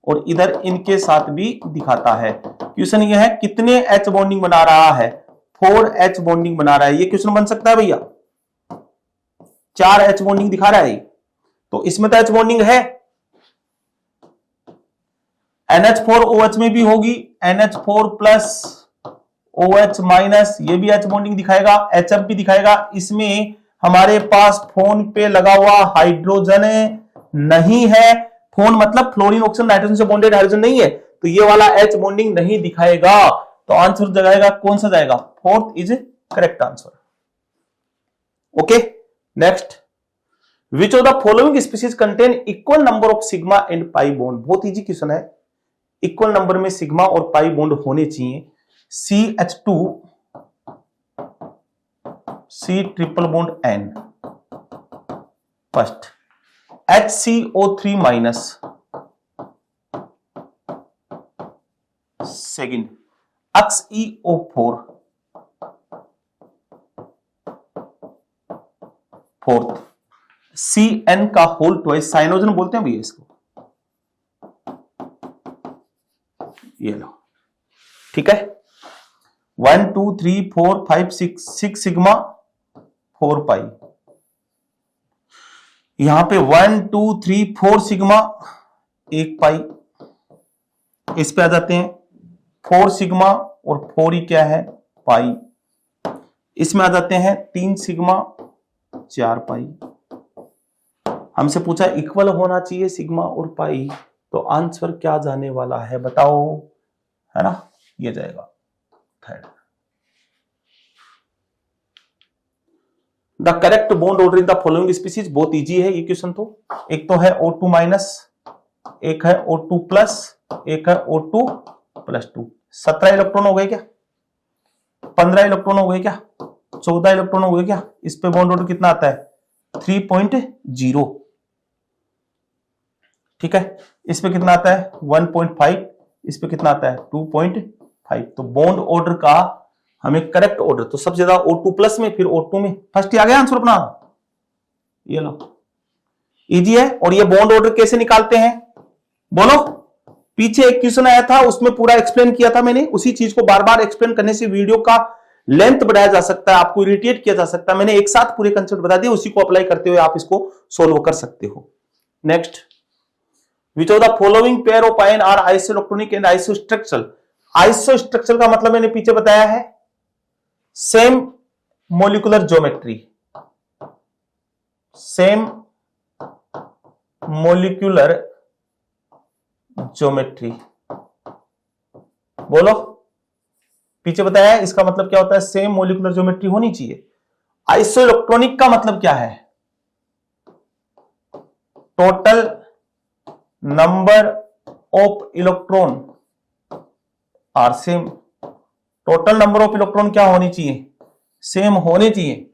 और इधर इनके साथ भी दिखाता है। क्वेश्चन ये है कितने H बॉन्डिंग बना रहा है, 4H बॉन्डिंग बना रहा है। ये क्वेश्चन बन सकता है भैया, 4H बॉन्डिंग दिखा रहा है, तो इसमें तो H बॉन्डिंग है। NH4OH में भी होगी, NH4+OH-, ये भी H बॉन्डिंग दिखाएगा, HF भी दिखाएगा। इसमें हमारे पास फोन पे लगा हुआ हाइड्रोजन नहीं है, फोन मतलब फ्लोरीन ऑक्सीजन नाइट्रोजन से बॉन्डेड हाइड्रोजन नहीं है, तो ये वाला H बॉन्डिंग नहीं दिखाएगा, तो आंसर जाएगा कौन सा जाएगा 4th is correct answer. Okay, next, which of the following species contain equal number of sigma and pi bond. बहुत इजी क्वेश्चन है, इक्वल नंबर में सिग्मा और पाई बॉन्ड होने चाहिए। CH2 C triple bond N first, HCO3- second, XeO4 fourth, CN का whole twice, Cyanogen बोलते हैं भैया इसको, ये लो, ठीक है। 1 2 3 4 5 6 सिग्मा 4 पाई, यहां पे 1 2 3 4 सिग्मा 1 पाई, इस पे आ जाते हैं 4 सिग्मा और 4 ही क्या है पाई, इसमें आ जाते हैं 3 सिग्मा 4 पाई। हमसे पूछा इक्वल होना चाहिए सिग्मा और पाई, तो आंसर क्या जाने वाला है बताओ, है ना, ये जाएगा third. The correct bond order in the following species, बहुत इजी है ये क्वेश्चन। तो एक तो है O2-, एक है O2+, एक है O2+2। 17 इलेक्ट्रॉन हो गए क्या, 15 इलेक्ट्रॉन हो गए क्या, 14 इलेक्ट्रॉन हो गए क्या। इस पे बॉन्ड ऑर्डर कितना आता है 3.0, ठीक है। इस पे कितना आता है 1.5, इस पे कितना आता है 2.5। तो बॉन्ड ऑर्डर का हमें करेक्ट ऑर्डर, तो सबसे ज्यादा O2+ में, फिर O2 में, फर्स्ट ही आ गया आंसर अपना, ये लो, इजी है। और ये बॉन्ड ऑर्डर कैसे निकालते हैं बोलो, पीछे एक क्वेश्चन आया था उसमें पूरा एक्सप्लेन किया था मैंने, उसी चीज को बार बार एक्सप्लेन करने से वीडियो का लेंथ बढ़ाया जा सकता है, आपको इरिटेट किया जा सकता है। मैंने एक साथ पूरे कंसेप्ट बता दिए, उसी को अप्लाई करते हुए आप इसको सोल्व कर सकते हो। Next, which of the following pair of ion are isoelectronic and isostructural. Isostructural का मतलब मैंने पीछे बताया है, same molecular geometry, same molecular geometry. बोलो, पीछे बताया है, इसका मतलब क्या होता है, सेम मोलिकुलर ज्योमेट्री होनी चाहिए। आइसोइलेक्ट्रॉनिक का मतलब क्या है, total number of electron are same. Total number of electron क्या होनी चाहिए, सेम होने चाहिए।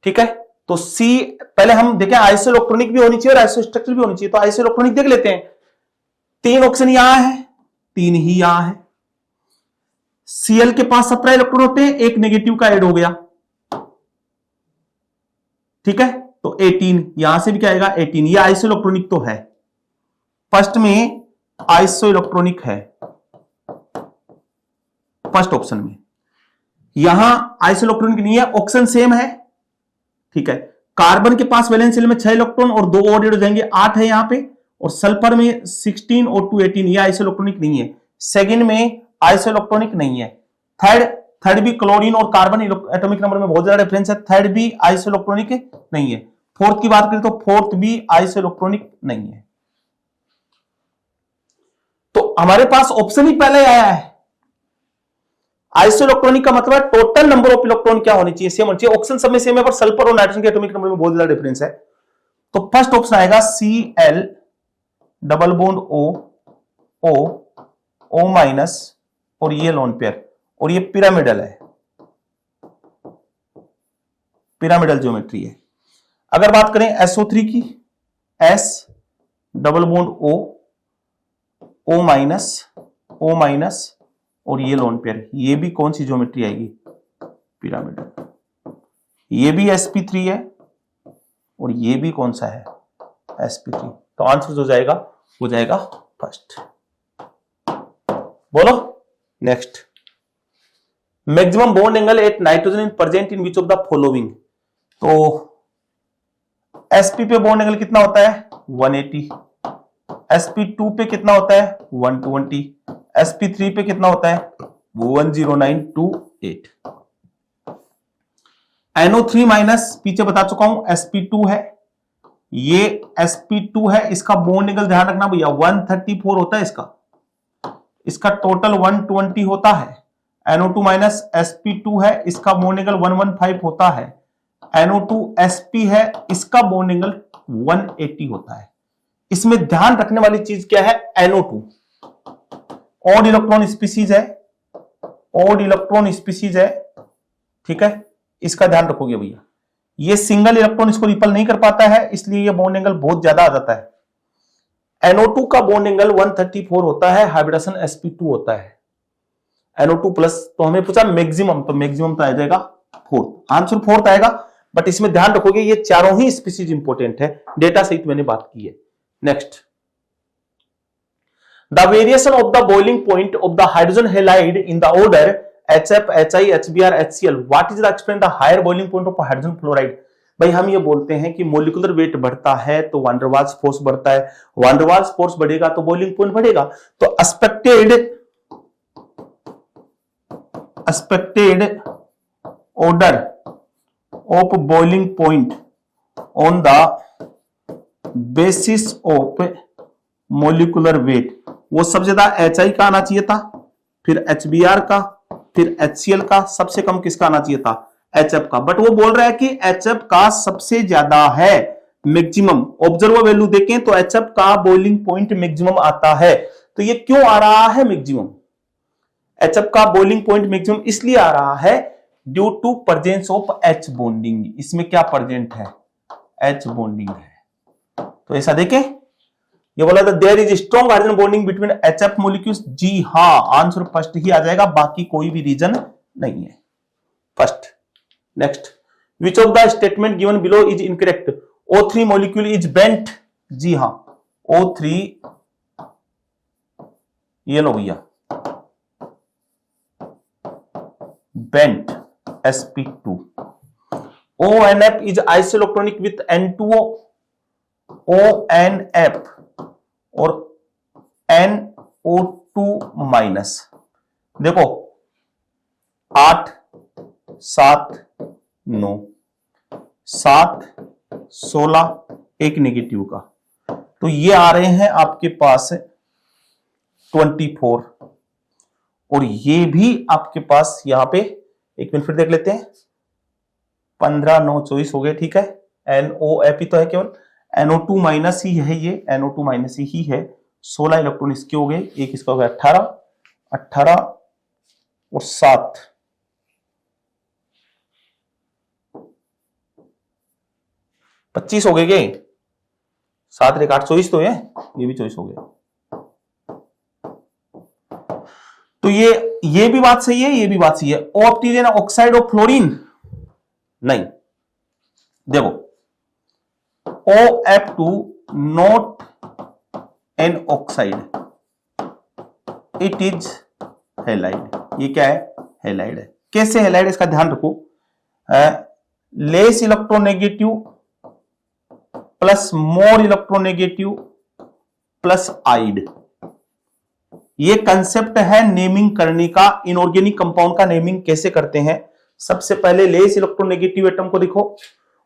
ठीक है, तो सी पहले हम देखें, आइसोइलेक्ट्रॉनिक भी होनी चाहिए और आइसोस्ट्रक्चरल भी होनी चाहिए। तो आइसोइलेक्ट्रॉनिक देख लेते हैं, 3 ऑप्शन यहां है, 3 ही यहां है। Cl के पास 17 इलेक्ट्रॉन होते हैं, एक नेगेटिव का ऐड हो गया। ठीक है, तो 18 यहां से भी क्या आएगा, 18। ये आइसोइलेक्ट्रॉनिक तो है, फर्स्ट में आइसोइलेक्ट्रॉनिक है, फर्स्ट ऑप्शन में। यहां आइसोइलेक्ट्रॉनिक नहीं है, ऑक्सीजन सेम है। ठीक है, कार्बन के पास वैलेंस शेल में 6 इलेक्ट्रॉन और 2 और ऐड हो जाएंगे, 8 है यहां पे। और सल्फर में 16 और 2 18, ये आइसोइलेक्ट्रॉनिक नहीं है। सेकंड में आइसोइलेक्ट्रॉनिक नहीं है। थर्ड भी क्लोरीन और कार्बन एटॉमिक नंबर में बहुत ज्यादा डिफरेंस है, थर्ड भी आइसोइलेक्ट्रॉनिक नहीं है। फोर्थ की बात करें तो फोर्थ भी आइसोइलेक्ट्रॉनिक नहीं है। तो हमारे पास ऑप्शन ही पहले आया है। आइसोइलेक्ट्रॉनिक का मतलब है टोटल नंबर ऑफ इलेक्ट्रॉन क्या होनी चाहिए, सेम होनी चाहिए। ऑक्सीजन सब में सेम है, पर सल्फर और नाइट्रोजन के एटॉमिक नंबर में बहुत ज्यादा डिफरेंस है। तो फर्स्ट ऑप्शन आएगा Cl double bond O minus और ये लोन पेयर, और ये पिरामिडल है, पिरामिडल ज्योमेट्री है। अगर बात करें SO3 की, S double bond O minus और ये लोन पेयर, ये भी कौन सी ज्योमेट्री आएगी, पिरामिडल। ये भी sp3 है और ये भी कौन सा है, sp3। तो आंसर जो जाएगा वो जाएगा फर्स्ट। बोलो next, maximum bond angle at nitrogen present in which of the following. तो sp पे बॉन्ड एंगल कितना होता है, 180। sp2 पे कितना होता है, 120। sp3 पे कितना होता है, 10928। NO3 माइनस पीछे बता चुका हूं, sp2 है, ये sp2 है। इसका बॉन्ड एंगल ध्यान रखना भैया, 134 होता है इसका टोटल 120 होता है। NO2 माइनस sp2 है, इसका बॉन्ड एंगल 115 होता है। NO2 sp है, इसका बॉन्ड एंगल 180 होता है। इसमें ध्यान रखने वाली चीज क्या है, NO2 ऑड इलेक्ट्रॉन स्पीसीज है, ऑड इलेक्ट्रॉन स्पीसीज है। ठीक है, इसका ध्यान रखोगे भैया। ये सिंगल इलेक्ट्रॉन इसको रिपल नहीं कर पाता है, इसलिए ये बॉन्ड एंगल बहुत ज्यादा आ जाता है। NO2 का बॉन्ड एंगल 134 होता है, हाइब्रिडेशन sp2 होता है। NO2 प्लस, तो हमें पूछा मैक्सिमम, तो मैक्सिमम तो आ जाएगा फोर्थ, आंसर फोर्थ आएगा। बट इसमें ध्यान रखोगे ये चारों ही स्पीसीज इंपॉर्टेंट है, डेटा सहित मैंने बात की है। Next, the variation of the boiling point of the hydrogen halide in the order HF, HI, HBr, HCl, what is the explain the higher boiling point of hydrogen fluoride. भाई हम ये बोलते हैं कि मोलिकुलर वेट बढ़ता है तो van der Waals force बढ़ता है, वान डेर वाल्स फोर्स बढ़ेगा तो बॉइलिंग पॉइंट बढ़ेगा। तो expected order of boiling point on the basis of molecular weight, वो सबसे ज्यादा HI का आना चाहिए था, फिर HBr का, फिर HCl का, सबसे कम किसका आना चाहिए था, HF का। बट वो बोल रहा है कि HF का सबसे ज्यादा है मैक्सिमम। ऑब्जर्वर वैल्यू देखें तो HF का बॉइलिंग पॉइंट मैक्सिमम आता है। तो ये क्यों आ रहा है मैक्सिमम, HF का बॉइलिंग पॉइंट मैक्सिमम इसलिए आ रहा है due to presence of H bonding. इसमें क्या प्रेजेंट है, H बॉन्डिंग है। तो ऐसा देखें, ये बोला था there is strong hydrogen bonding between HF molecules. जी हां, आंसर फर्स्ट ही आ जाएगा, बाकी कोई भी रीजन नहीं है, first. Next, which of the statement given below is incorrect, O3 molecule is bent. जी हां, O3, ये लो भैया, bent sp2. ONF is isoelectronic with N2O. ONF और NO2 माइनस। देखो 8 7 9 7 16 एक नेगेटिव का, तो ये आ रहे हैं आपके पास 24 और ये भी आपके पास यहां पे, एक मिनट फिर देख लेते हैं, 15 9 24 हो गए। ठीक है, NOF ही तो है केवल, NO2 माइनस ही है, ये NO2 माइनस ही है। 16 इलेक्ट्रॉन इसके हो गए, एक इसका हो गया 18 18 और 7 25 हो गए। 7 रेख 8 24 तो है, ये भी 24 हो गए। तो ये भी बात सही है, ये भी बात सही है। ऑप्टीरियन ऑक्साइड ऑफ फ्लोरीन नहीं, देखो OF2 not an oxide, it is halide. ये क्या है? हैलाइड है। कैसे हैलाइड, इसका ध्यान रखो, less electronegative plus more electronegative plus ide, ये कंसेप्ट है नेमिंग करने का। इनऑर्गेनिक कंपाउंड का नेमिंग कैसे करते हैं? सबसे पहले लेस इलेक्ट्रोनेगेटिव एटम को लिखो,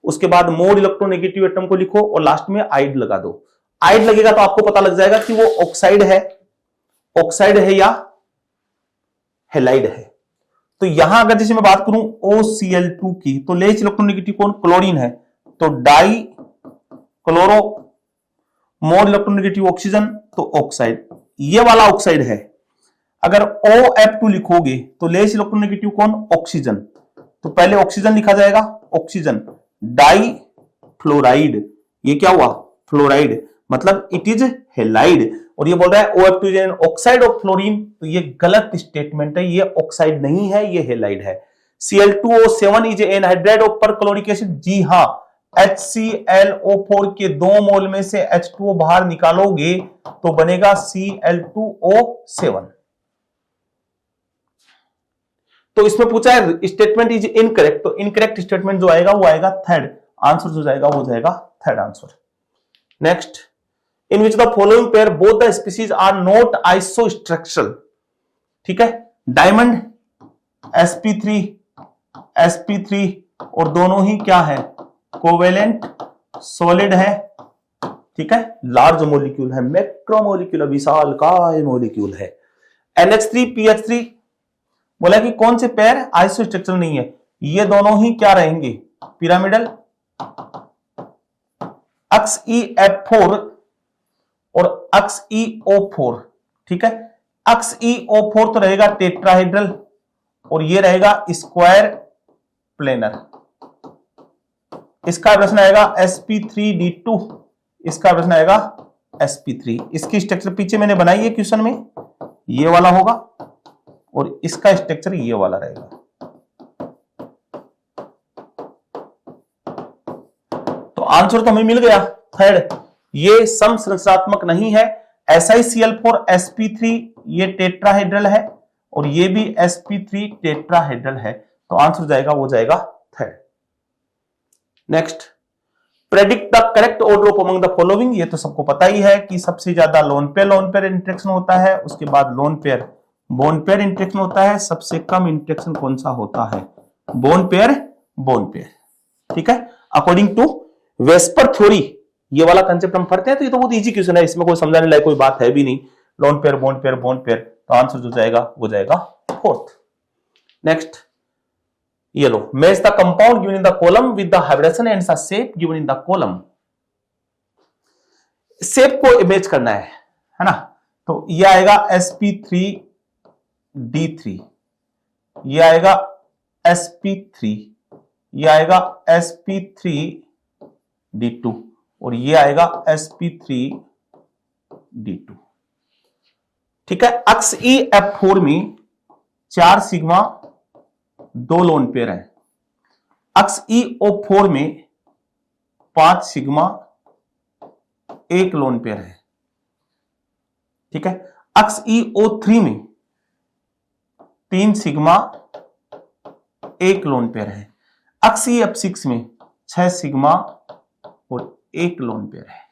उसके बाद मोर इलेक्ट्रोनेगेटिव एटम को लिखो और लास्ट में आइड लगा दो। आइड लगेगा तो आपको पता लग जाएगा कि वो ऑक्साइड है या हैलाइड है। तो यहां अगर जैसे मैं बात करूं OCl2 की, तो लेस इलेक्ट्रोनेगेटिव कौन? क्लोरीन है, तो die chloro, more electronegative oxygen, तो ऑक्साइड, ये वाला ऑक्साइड है। अगर OF2 लिखोगे तो लेस इलेक्ट्रोनेगेटिव कौन? ऑक्सीजन, तो पहले ऑक्सीजन लिखा जाएगा, ऑक्सीजन, डाई फ्लोराइड, ये क्या हुआ? फ्लोराइड, मतलब इट इज हैलाइड। और ये बोल रहा है OF2 is an oxide of fluorine, तो ये गलत स्टेटमेंट है, ये ऑक्साइड नहीं है, ये हैलाइड है। Cl2O7 is anhydride of perchloric acid, जी हां, HClO4 के 2 मोल में से H2O बाहर निकालोगे तो बनेगा Cl2O7। तो इसमें पूछा है स्टेटमेंट इज इनकरेक्ट, तो इनकरेक्ट स्टेटमेंट जो आएगा वो आएगा थर्ड, आंसर जो जाएगा वो जाएगा third answer. Next, in which the following pair both the species are not isostructural. ठीक है, डायमंड sp3 और दोनों ही क्या है? कोवेलेंट सॉलिड है। ठीक है, लार्ज मॉलिक्यूल है, मैक्रोमोलिक्यूल, विशाल काय मॉलिक्यूल है। NH3 PH3 बोला कि कौन से पेयर आइसोस्ट्रक्चरल नहीं है? ये दोनों ही क्या रहेंगे? पिरामिडल। XeF4 और XeO4। ठीक है, XeO4 तो रहेगा टेट्राहेड्रल और ये रहेगा स्क्वायर प्लेनर। इसका प्रश्न आएगा sp3d2, इसका प्रश्न आएगा sp3। इसकी स्ट्रक्चर पीछे मैंने बनाई है क्वेश्चन में, ये वाला होगा और इसका स्ट्रक्चर ये वाला रहेगा। तो आंसर तो हमें मिल गया थर्ड, ये सम संरचनात्मक नहीं है। SiCl4 sp3 ये टेट्राहेड्रल है और ये भी sp3 टेट्राहेड्रल है, तो आंसर जाएगा वो जाएगा third. Next, predict the correct order of among the following. ये तो सबको पता ही है कि सबसे ज्यादा लोन पेयर इंटरेक्शन होता है, उसके बाद loan pair bond pair interaction होता है, सबसे कम इंटरेक्शन कौन सा होता है? Bone pair. ठीक है, अकॉर्डिंग टू वेस्पर थ्योरी ये वाला कंसेप्ट हम पढ़ते हैं, तो ये तो बहुत इजी क्वेश्चन है, इसमें कोई समझाने लायक कोई बात है भी नहीं। लोन पेयर बोन पेयर, तो आंसर जो जाएगा वो जाएगा फोर्थ। नेक्स्ट, ये लो, match the compound given in the column with the hybridisation and the shape given in the column. Shape को इमेज करना है ना, तो ये आएगा sp3d3, ये आएगा sp3, ये आएगा sp3d2 और ये आएगा sp3d2। ठीक है, XeF4 में 4 सिग्मा 2 लोन पेयर है, XeO4 में 5 सिग्मा 1 लोन पेयर है। ठीक है, XeO3 में 3 सिग्मा और 1 लोन पेयर है। अक्सी F6 में 6 सिग्मा और 1 लोन पेयर है।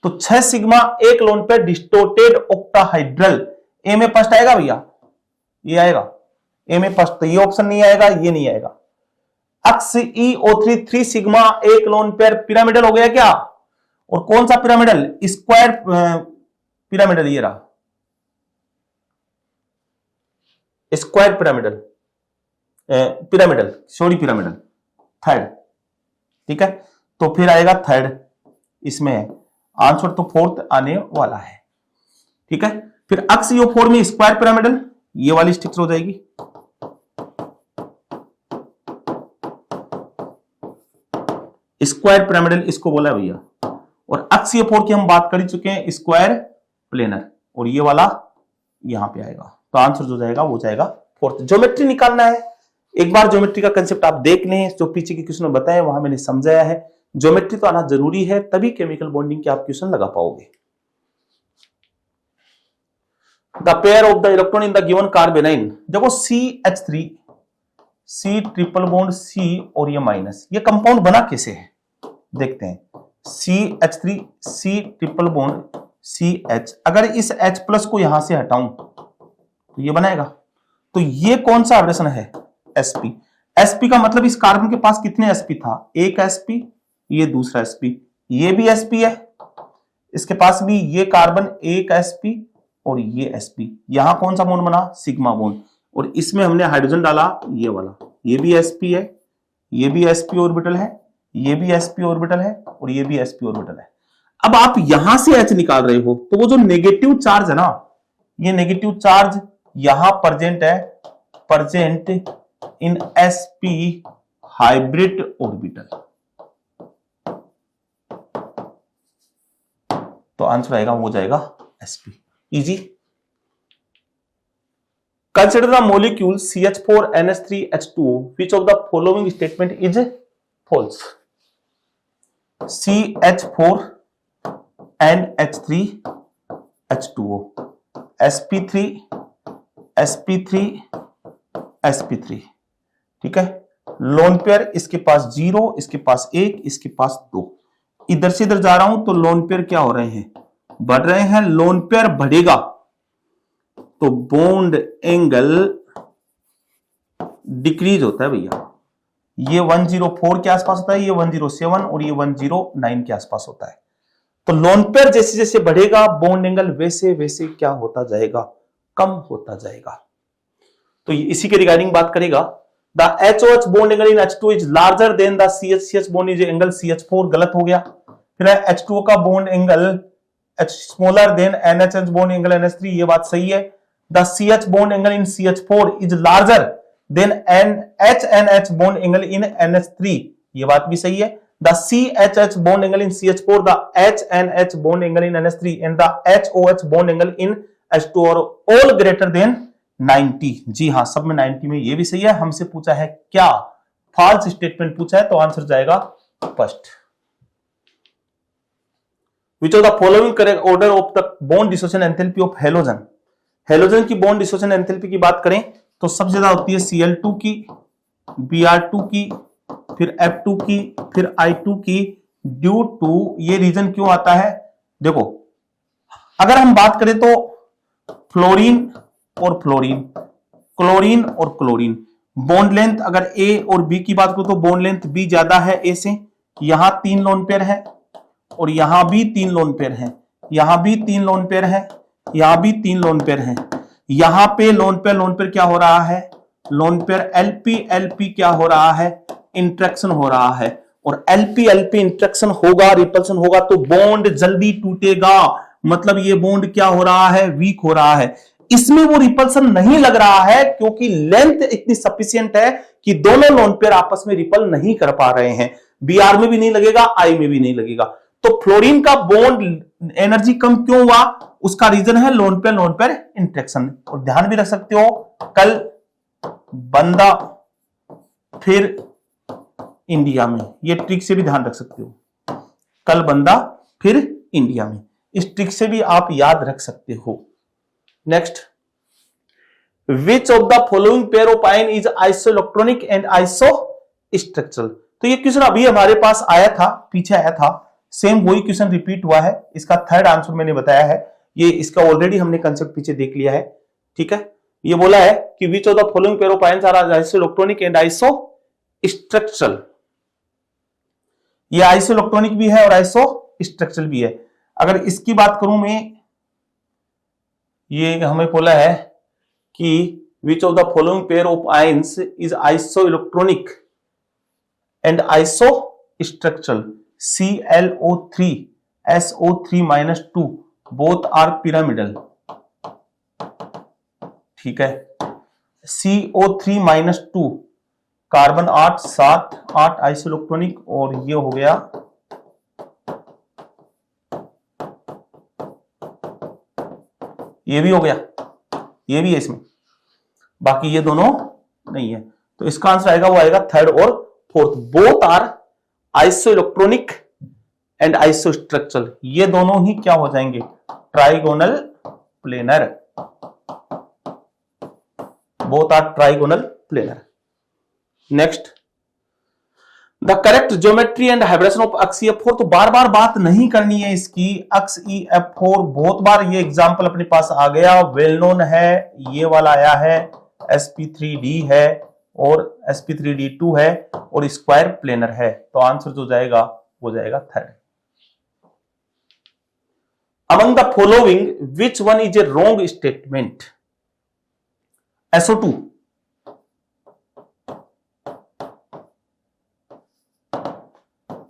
तो 6 sigma 1 lone pair distorted octahedral. A में फर्स्ट आएगा भैया, ये आएगा ए में फर्स्ट, तो ये ऑप्शन नहीं आएगा, ये नहीं आएगा। अक्स EO3 3 sigma 1 lone pair pyramidal हो गया क्या? और कौन सा पिरामिडल? स्क्वायर पिरामिडल, ये रहा square pyramidal, pyramidal sorry pyramidal third. ठीक है, तो फिर आएगा थर्ड, इसमें आंसर तो फोर्थ आने वाला है। ठीक है, फिर अक्स EO4 में स्क्वायर पिरामिडल, ये वाली स्ट्रक्चर हो जाएगी। स्क्वायर पिरामिडल इसको बोला है भैया। और अक्स EO4 की हम बात कर चुके हैं, स्क्वायर प्लेनर, और ये वाला यहां पे आएगा। तो आंसर जो जाएगा वो जाएगा फोर्थ। ज्योमेट्री निकालना है, एक बार ज्योमेट्री का कंसेप्ट आप देख लें, जो पीछे के क्वेश्चन में बताया वहां मैंने समझाया है। ज्योमेट्री तो आना जरूरी है, तभी केमिकल बॉन्डिंग के आप क्वेश्चन लगा पाओगे। The pair of the electron in the given कार्बेनाइन, देखो CH3 C triple bond C और ये माइनस, ये कंपाउंड बना कैसे है देखते हैं। CH3 C triple bond CH, अगर इस H प्लस को यहां से हटाऊं तो ये बनाएगा। तो ये कौन सा हाइड्रोजन है? sp। sp का मतलब इस कार्बन के पास कितने sp था? एक sp, ये दूसरा sp, ये भी sp है, इसके पास भी ये कार्बन एक sp और ये sp। यहां कौन सा बॉन्ड बना? Sigma bond. और इसमें हमने हाइड्रोजन डाला ये वाला, ये भी sp है, ये भी sp ऑर्बिटल है, ये भी sp ऑर्बिटल है और ये भी sp ऑर्बिटल है। अब आप यहां से H निकाल रहे हो, तो वो जो नेगेटिव चार्ज है ना, ये नेगेटिव चार्ज यहां प्रेजेंट है, present in sp hybrid orbital. तो आंसर आएगा वो जाएगा sp। Easy. Consider the molecule CH4NH3H2O. Which of the following statement is false? CH4NH3H2O, sp3 sp3 sp3। ठीक है, लोन पेयर इसके पास 0, इसके पास 1, इसके पास 2। इधर से इधर जा रहा हूं तो लोन पेयर क्या हो रहे हैं? बढ़ रहे हैं। लोन पेयर बढ़ेगा तो बॉन्ड एंगल डिक्रीज होता है भैया। ये 104 के आसपास होता है, ये 107 और ये 109 के आसपास होता है। तो लोन पेयर जैसे जैसे बढ़ेगा बॉन्ड एंगल वैसे वैसे क्या होता जाएगा? कम होता जाएगा। तो इसी के रिगार्डिंग बात करेगा। The HOH bond angle in H2 is larger than the CH bond is angle CH4, गलत हो गया। फिर H2O का bond angle H smaller than NH bond angle NH3, ये बात सही है। The CH bond angle in CH4 is larger than NH bond angle in NH3, ये बात भी सही है। The CH bond angle in CH4, the HNH bond angle in NH3 and the HOH bond angle in H2 और all greater than 90। जी हाँ, सब में 90 में, ये भी सही है। हमसे पूछा है क्या? फॉल्स स्टेटमेंट पूछा है, तो आंसर जाएगा first. Which of the following correct order of the bond dissociation enthalpy of halogen? Halogen की बॉन्ड डिसोसिएशन एंथैल्पी की बात करें तो सबसे ज्यादा होती है Cl2 की, Br2 की, फिर F2 की, फिर I2 की, ड्यू टू, ये रीजन क्यों आता है? देखो, अगर हम बात करें तो फ्लोरीन और फ्लोरीन, क्लोरीन और क्लोरीन, बॉन्ड लेंथ अगर A और B की बात करो तो बॉन्ड लेंथ B ज्यादा है A से। यहां 3 लोन पेयर है और यहां भी 3 लोन पेयर है, यहां भी 3 लोन पेयर है, यहां भी 3 लोन पेयर हैं। यहां पे लोन पेयर क्या हो रहा है? लोन पेयर LP क्या हो रहा है? इंट्रैक्शन हो रहा है। और LP इंट्रैक्शन होगा, रिपल्सन होगा तो बॉन्ड जल्दी टूटेगा। मतलब ये बॉन्ड क्या हो रहा है? वीक हो रहा है। इसमें वो रिपल्सन नहीं लग रहा है क्योंकि लेंथ इतनी सफिशिएंट है कि दोनों लोन पेयर आपस में रिपल नहीं कर पा रहे हैं। Br में भी नहीं लगेगा, I में भी नहीं लगेगा। तो फ्लोरीन का बॉन्ड एनर्जी कम क्यों हुआ? उसका रीजन है लोन पेयर इंट्रैक्शन। और ध्यान भी रख सकते हो, कल बंदा फिर इंडिया में, ये ट्रिक से भी ध्यान रख सकते हो। कल बंदा फिर इंडिया में, इस ट्रिक से भी आप याद रख सकते हो। Next, which of the following pair of ion is isoelectronic and iso structural. तो ये क्वेश्चन अभी हमारे पास आया था, पीछे आया था, सेम वही क्वेश्चन रिपीट हुआ है। इसका थर्ड आंसर मैंने बताया है, ये इसका ऑलरेडी हमने कंसेप्ट पीछे देख लिया है। ठीक है, ये बोला है कि which of the following pair of ions are isoelectronic and iso structural. ये आइसोइलेक्ट्रॉनिक भी है और आइसो स्ट्रक्चरल भी है। अगर इसकी बात करूं मैं, ये हमें बोला है कि which of the following pair of ions is isoelectronic and iso structural. ClO3 SO3-2 both are pyramidal. ठीक है, CO3-2 कार्बन 8 7 8 आइसोइलेक्ट्रॉनिक, और ये हो गया ये भी हो गया, ये भी है इसमें, बाकी ये दोनों नहीं है। तो इसका आंसर आएगा, वो आएगा थर्ड और fourth, both are isoelectronic and isostructural. ये दोनों ही क्या हो जाएंगे, trigonal planar. Both are trigonal planar. Next, the correct geometry and hybridisation of अक्स E(F4)। तो बार बार बात नहीं करनी है इसकी, अक्स E(F4) बहुत बार ये एग्जांपल अपने पास आ गया, वेल नोन है, ये वाला आया है, sp3d है और sp3d2 है और स्क्वायर प्लेनर है। तो आंसर जो जाएगा वो जाएगा third. Among the following which one is a wrong statement. SO2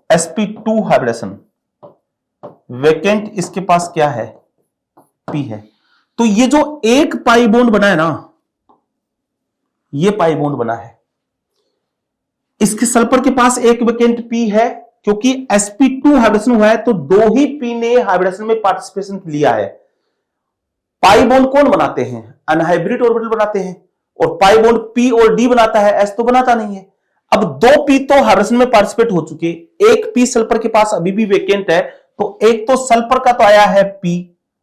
sp2 hybridization, vacant इसके पास क्या है, p है। तो ये जो एक पाई बॉन्ड बना है ना, ये पाई बॉन्ड बना है, इसके सल्फर के पास एक वेकेंट p है, क्योंकि sp2 हाइब्रिडेशन हुआ है तो दो ही p ने हाइब्रिडेशन में पार्टिसिपेशन लिया है। पाई बॉन्ड कौन बनाते हैं, अनहाइब्रिड ऑर्बिटल बनाते हैं, और पाई बॉन्ड p और d बनाता है, s तो बनाता नहीं है। अब दो p तो हाइब्रिडेशन में पार्टिसिपेट हो चुके, एक p सल्फर के पास अभी भी वेकेंट है, तो एक तो सल्फर का तो आया है p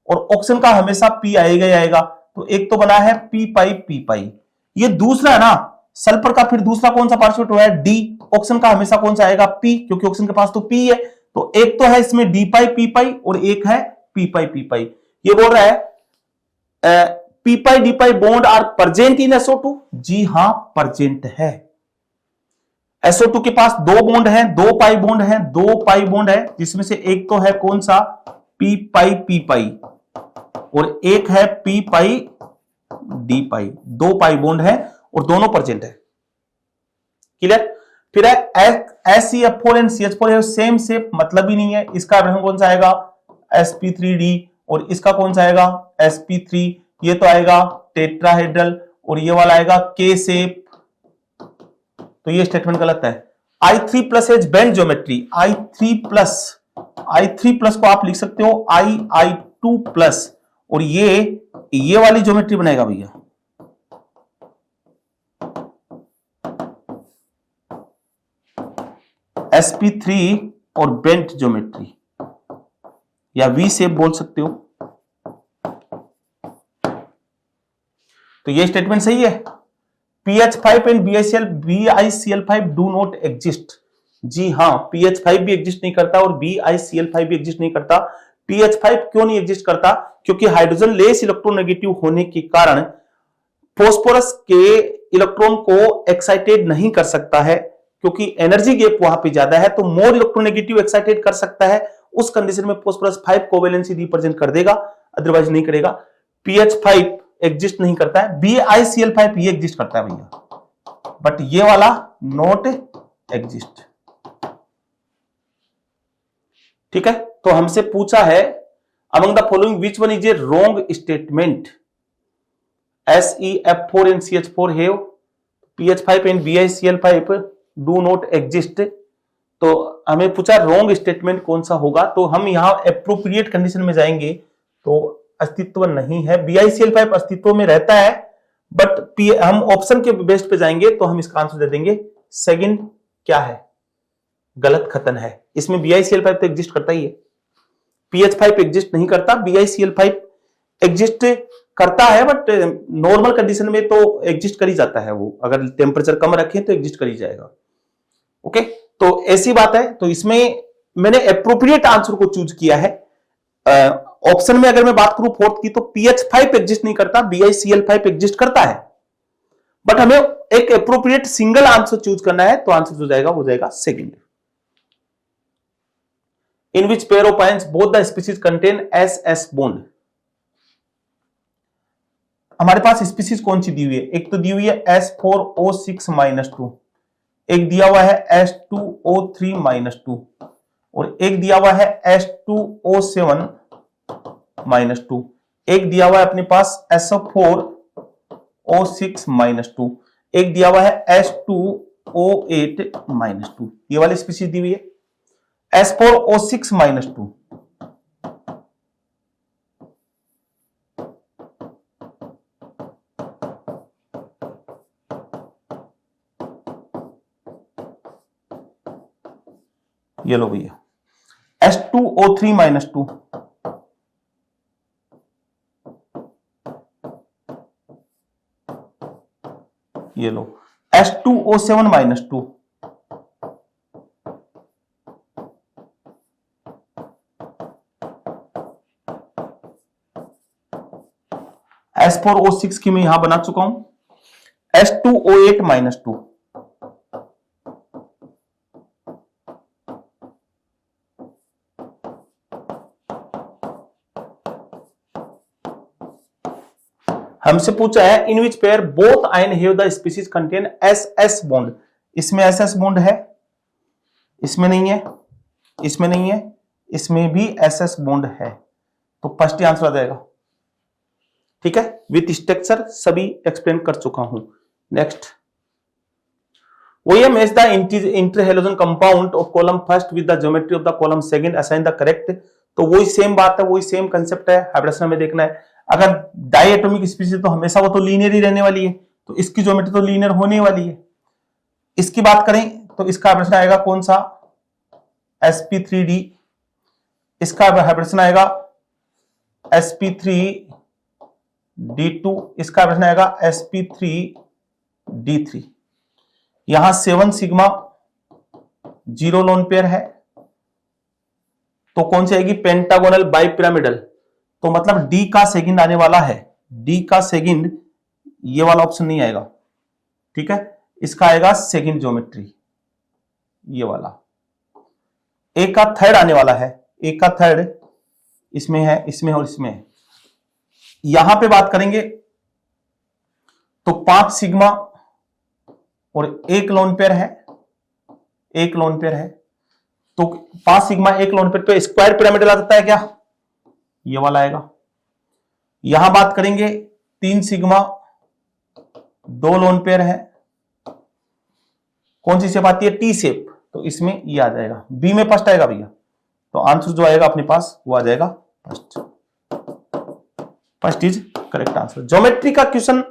और ऑक्सीजन का हमेशा p आएगा ही आएगा, तो एक तो बना है p पाई। ये दूसरा है ना, सल्फर का फिर दूसरा कौन सा पार्टिसिपेट हुआ है, d, ऑक्सीजन का हमेशा कौन सा आएगा, p, क्योंकि ऑक्सीजन के पास तो p है, तो एक तो है इसमें d पाई और एक है p पाई। ये बोल रहा है p d pi bond are present in SO2। जी हां, प्रेजेंट है। SO2 के पास दो बॉन्ड हैं, दो पाई बॉन्ड है, जिसमें से एक तो है कौन सा, p पाई और एक है p पाई d पाई। दो पाई बॉन्ड है और दोनों प्रेजेंट है। क्लियर। फिर है SeF4 एंड CH4 है, सेम शेप, मतलब ही नहीं है। इसका हाइब्रिडेशन कौन सा आएगा, sp3d, और इसका कौन सा आएगा, sp3। ये तो आएगा टेट्राहेड्रल और ये वाला आएगा K शेप, तो ये स्टेटमेंट गलत है। I3 plus as bent geometry, I3 plus को आप लिख सकते हो I2 प्लस, और ये वाली ज्योमेट्री बनेगा भैया, sp3 और बेंट ज्योमेट्री, या V शेप बोल सकते हो। तो ये स्टेटमेंट सही है। PH5 and BiCl5 do not exist. जी हां, PH5 भी एग्जिस्ट नहीं करता और BiCl5 भी एग्जिस्ट नहीं करता। PH5 क्यों नहीं एग्जिस्ट करता, क्योंकि हाइड्रोजन लेस इलेक्ट्रोनेगेटिव होने के कारण फास्फोरस के इलेक्ट्रॉन को एक्साइटेड नहीं कर सकता है, क्योंकि एनर्जी गैप वहां पे ज्यादा है, तो मोर इलेक्ट्रोनेगेटिव एक्साइटेड कर सकता है। उस कंडीशन में फास्फोरस 5 कोवेलेंसी रिप्रेजेंट कर देगा, अदरवाइज नहीं करेगा। PH5 एग्जिस्ट नहीं करता है, BiCl5 ये एग्जिस्ट करता है भैया, बट ये वाला नॉट एग्जिस्ट। ठीक है, तो हमसे पूछा है among the following which one is a wrong statement. SeF4 and CH4 have, PH5 and BiCl5 do not exist. तो हमें पूछा रॉन्ग स्टेटमेंट कौन सा होगा, तो हम यहां एप्रोप्रिएट कंडीशन में जाएंगे, तो अस्तित्व नहीं है। BiCl5 अस्तित्व में रहता है, बट हम ऑप्शन के बेस पे जाएंगे तो हम इसका आंसर दे देंगे सेकंड क्या है, गलत कथन है। इसमें BiCl5 तो एग्जिस्ट करता ही है, PH5 एग्जिस्ट नहीं करता। BiCl5 एग्जिस्ट करता है, बट नॉर्मल कंडीशन में तो एग्जिस्ट कर ही जाता है वो, अगर टेम्परेचर कम रखें तो एग्जिस्ट कर ही जाएगा। ओके, तो ऐसी बात है। तो इसमें मैंने एप्रोप्रिएट आंसर को चूज किया है। ऑप्शन में अगर मैं बात करूं फोर्थ की, तो PH5 एग्जिस्ट नहीं करता, BiCl5 एग्जिस्ट करता है, बट हमें एक एप्रोप्रिएट सिंगल आंसर चूज करना है, तो आंसर जो जाएगा वो जाएगा second. In which pair of ions both the species contain SS bond. हमारे पास स्पीसीज कौन सी दी हुई है? एक तो दी हुई है S4O6-2, एक दिया हुआ है S2O3-2, और एक दिया हुआ है S2O7-2, एक दिया हुआ है अपने पास SO4O6-2, एक दिया हुआ है S2O8-2। ये वाली स्पीसीज दी हुई है। S4O6-2 ये लो भैया, S2O3-2, ये लो S2O7-2, S4O6 की मैं यहां बना चुका हूं, S2O8-2, हमसे पूछा है in which pair both ion have the species contain SS bond. इसमें SS बॉन्ड है, इसमें नहीं है, इसमें नहीं है, इसमें भी SS बॉन्ड है, तो फर्स्ट ही आंसर आ जाएगा। ठीक है, विथ स्ट्रक्चर सभी एक्सप्लेन कर चुका हूं। Next, OM is the interhalogen compound of column first with the geometry of the column second, assign the correct। तो वही सेम बात है, वही सेम कंसेप्ट है, हाइब्रिडेशन में देखना है। अगर डाइएटॉमिक स्पीसीज तो हमेशा वो तो लीनियर ही रहने वाली है, तो इसकी ज्योमेट्री तो लीनियर होने वाली है। इसकी बात करें तो इसका हाइब्रिडेशन आएगा कौन सा? sp3d। इसका हाइब्रिडेशन आएगा sp3d2। इसका हाइब्रिडेशन आएगा sp3d3। यहां 7 सिग्मा 0 लोन पेयर है, तो कौन सी आएगी? Pentagonal bipyramidal. तो मतलब डी का सेकंड आने वाला है, डी का सेकंड, ये वाला ऑप्शन नहीं आएगा। ठीक है, इसका आएगा सेकंड ज्योमेट्री, ये वाला। ए का थर्ड आने वाला है, ए का थर्ड इसमें है, इसमें और इसमें है। यहां पे बात करेंगे तो 5 सिग्मा और 1 लोन पेयर है, 1 लोन पेयर है, तो 5 सिग्मा 1 लोन पेयर पे स्क्वायर पिरामिडल आ जाता है क्या? ये वाला आएगा। यहां बात करेंगे 3 सिग्मा 2 लोन पेयर है, कौन सी शेप आती है? टी शेप, तो इसमें ये आ जाएगा, बी में फर्स्ट आएगा भैया। तो आंसर जो आएगा अपने पास वो आ जाएगा first. First is correct answer. Geometry का क्वेश्चन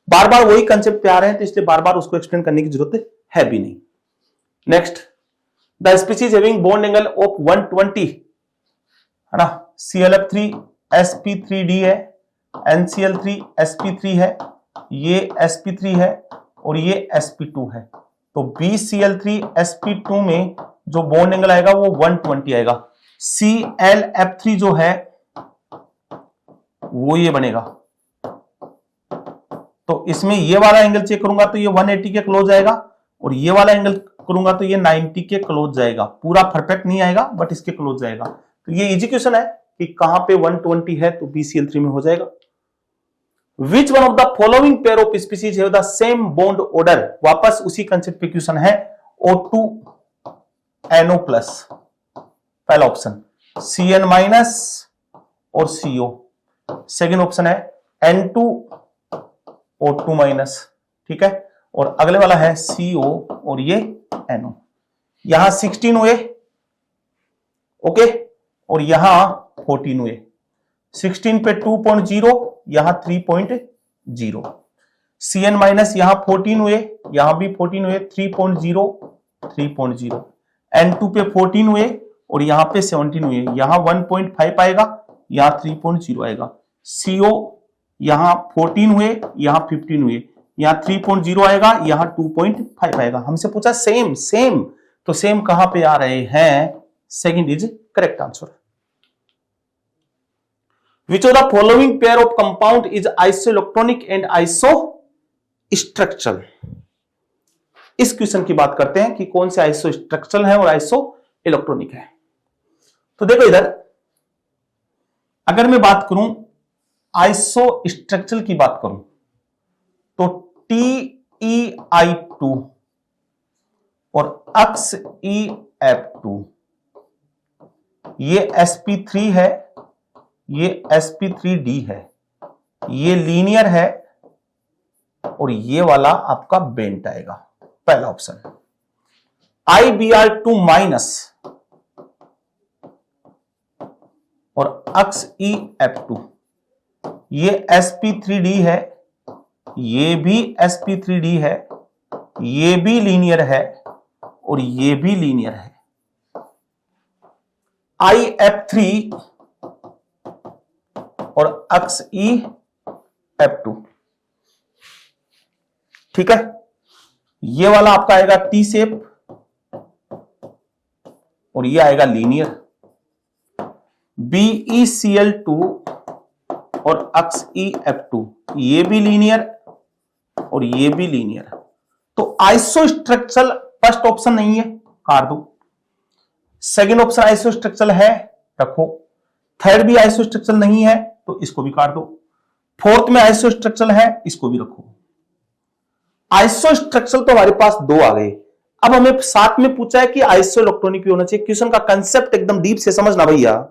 बार बार वही कंसेप्ट पे आ रहे हैं, तो इसलिए बार बार उसको एक्सप्लेन करने की जरूरत है भी नहीं। Next, the species having bond angle of 120 है ना, ClF3 sp3d है, NCl3 sp3 है, ये sp3 है और ये sp2 है। तो BCl3 sp2 में जो बॉन्ड एंगल आएगा वो 120 आएगा। ClF3 जो है वो ये बनेगा, तो इसमें ये वाला एंगल चेक करूंगा तो ये 180 के क्लोज आएगा, और ये वाला एंगल करूंगा तो ये 90 के क्लोज जाएगा। पूरा परफेक्ट नहीं आएगा बट इसके क्लोज जाएगा। तो ये इजी क्वेश्चन है कि कहां पे 120 है, तो BCl3 में हो जाएगा। Which one of the following pair of species have the same bond order. वापस उसी कंसेप्ट पे क्वेश्चन है, O2NO प्लस, पहला ऑप्शन CN- और CO, सेकेंड ऑप्शन है N2O2-। ठीक है, और अगले वाला है CO और ये NO। यहां 16 हुए, ओके, और यहां 14 हुए। 16 पे 2.0, यहां 3.0। CN- यहां 14 हुए, यहां भी 14 हुए, 3.0 3.0। N2 पे 14 हुए और यहां पे 17 हुए, यहां 1.5 आएगा, यहां 3.0 आएगा। CO यहां 14 हुए, यहां 15 हुए, यहां 3.0 आएगा, यहां 2.5 आएगा। हमसे पूछा सेम सेम, तो सेम कहां पे आ रहे हैं? Second is correct answer. Which of the following pair of compound is isoelectronic and iso structural? इस क्वेश्चन की बात करते हैं कि कौन से आइसो स्ट्रक्चरल है और आइसो इलेक्ट्रॉनिक है। तो देखो इधर, अगर मैं बात करूं आइसो स्ट्रक्चरल की बात करूं तो TeI2 और XeF2 ये sp3 है, ये sp3d है, ये लीनियर है और ये वाला आपका बेंट आएगा, पहला ऑप्शन। IBr2 माइनस और XeF2 ये sp3d है, ये भी sp3d है, ये भी लीनियर है और ये भी लीनियर है। IF3 और XeF2, ठीक है। ये वाला आपका आएगा टी शेप और ये आएगा लीनियर। BeCl2 और XeF2 ये भी लीनियर और ये भी लीनियर। तो आइसोस्ट्रक्चरल फर्स्ट ऑप्शन नहीं है, काट दो। सेकंड ऑप्शन आइसोस्ट्रक्चरल है, रखो। थर्ड भी आइसोस्ट्रक्चरल नहीं है तो इसको भी काट दो। फोर्थ में आइसोस्ट्रक्चरल है, इसको भी रखो। आइसोस्ट्रक्चरल तो हमारे पास दो आ गए। अब हमें साथ में पूछा है कि आइसो इलेक्ट्रॉनिक भी होना चाहिए। क्वेश्चन का कंसेप्ट एकदम डीप से समझना भैया।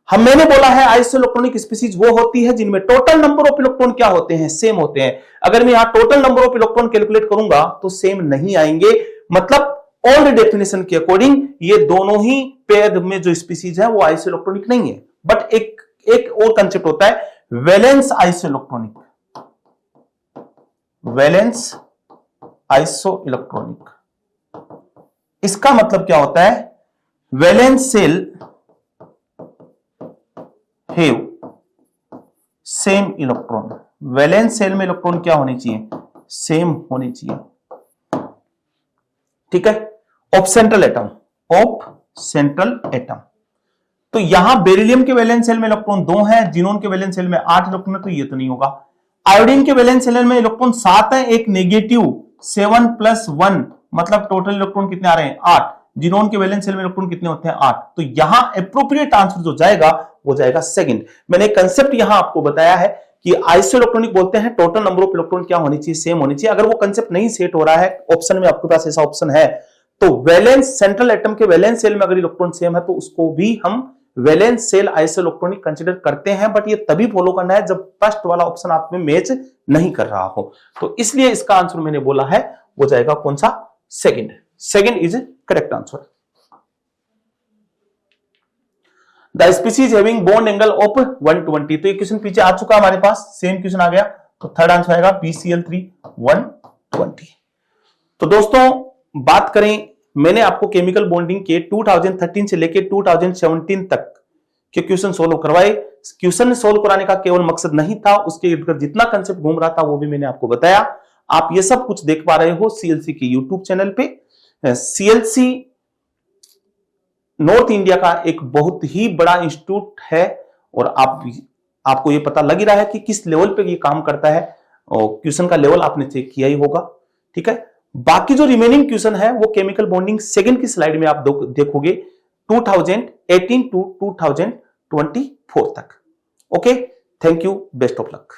मैंने बोला है आइसो इलेक्ट्रॉनिक स्पीसीज वो होती है जिनमें टोटल नंबर ऑफ इलेक्ट्रॉन क्या होते हैं? सेम होते हैं। अगर मैं यहां total number of electron calculate करूंगा तो सेम नहीं आएंगे। मतलब ओल्ड डेफिनेशन के अकॉर्डिंग ये दोनों ही पेयर में जो स्पीसीज है वो आइसो इलेक्ट्रॉनिक नहीं है। बट एक और कंसेप्ट होता है valence iso electronic. Valence iso electronic, इसका मतलब क्या होता है? Valence shell have same electron. Valence shell में इलेक्ट्रॉन क्या होने चाहिए? सेम होने चाहिए, ठीक है। Of central atom, of central atom. तो यहां बेरिलियम के वैलेंस सेल में इलेक्ट्रॉन 2 हैं, जिनोन के वैलेंस सेल में 8 इलेक्ट्रॉन है, तो ये तो नहीं होगा। आयोडीन के वैलेंस सेल में इलेक्ट्रॉन 7 है, एक नेगेटिव 7 + 1, मतलब टोटल इलेक्ट्रॉन कितने आ रहे हैं? 8। जिनोन के वैलेंस सेल में इलेक्ट्रॉन कितने होते हैं? 8। तो यहां एप्रोप्रिएट आंसर जो जाएगा वो जाएगा सेकंड। मैंने कंसेप्ट यहां आपको बताया है कि आइसो इलेक्ट्रॉनिक बोलते हैं टोटल नंबर ऑफ इलेक्ट्रॉन क्या होनी चाहिए? सेम होनी चाहिए। अगर वो कंसेप्ट नहीं सेट हो रहा है, ऑप्शन में आपके पास ऐसा ऑप्शन है, तो वैलेंस सेंट्रल एटम के वैलेंस सेल में अगर इलेक्ट्रॉन सेम है तो उसको भी हम valence shell iso electronic consider करते हैं। बट ये तभी फॉलो करना है जब फर्स्ट वाला ऑप्शन आप में मैच नहीं कर रहा हो। तो इसलिए इसका आंसर मैंने बोला है वो जाएगा कौन सा? Second. Second is correct answer. The species having bond angle of 120। तो ये क्वेश्चन पीछे आ चुका हमारे पास, सेम क्वेश्चन आ गया। तो थर्ड आंसर आएगा BCl3 120। तो दोस्तों बात करें, मैंने आपको केमिकल बॉन्डिंग के 2013 से लेके 2017 तक के क्वेश्चन सोल्व करवाए। क्वेश्चन सोल्व कराने का केवल मकसद नहीं था, उसके इर्द गिर्द जितना कंसेप्ट घूम रहा था वो भी मैंने आपको बताया। आप ये सब कुछ देख पा रहे हो CLC के यूट्यूब चैनल पे। CLC नॉर्थ इंडिया का एक बहुत ही बड़ा इंस्टीट्यूट है और आपको ये पता लग ही रहा है कि किस लेवल पे ये काम करता है। और क्वेश्चन का लेवल आपने चेक किया ही होगा, ठीक है। बाकी जो रिमेनिंग क्वेश्चन है वो केमिकल बॉन्डिंग सेकंड की स्लाइड में आप देखोगे 2018 to 2024 तक। Okay, thank you, best of luck.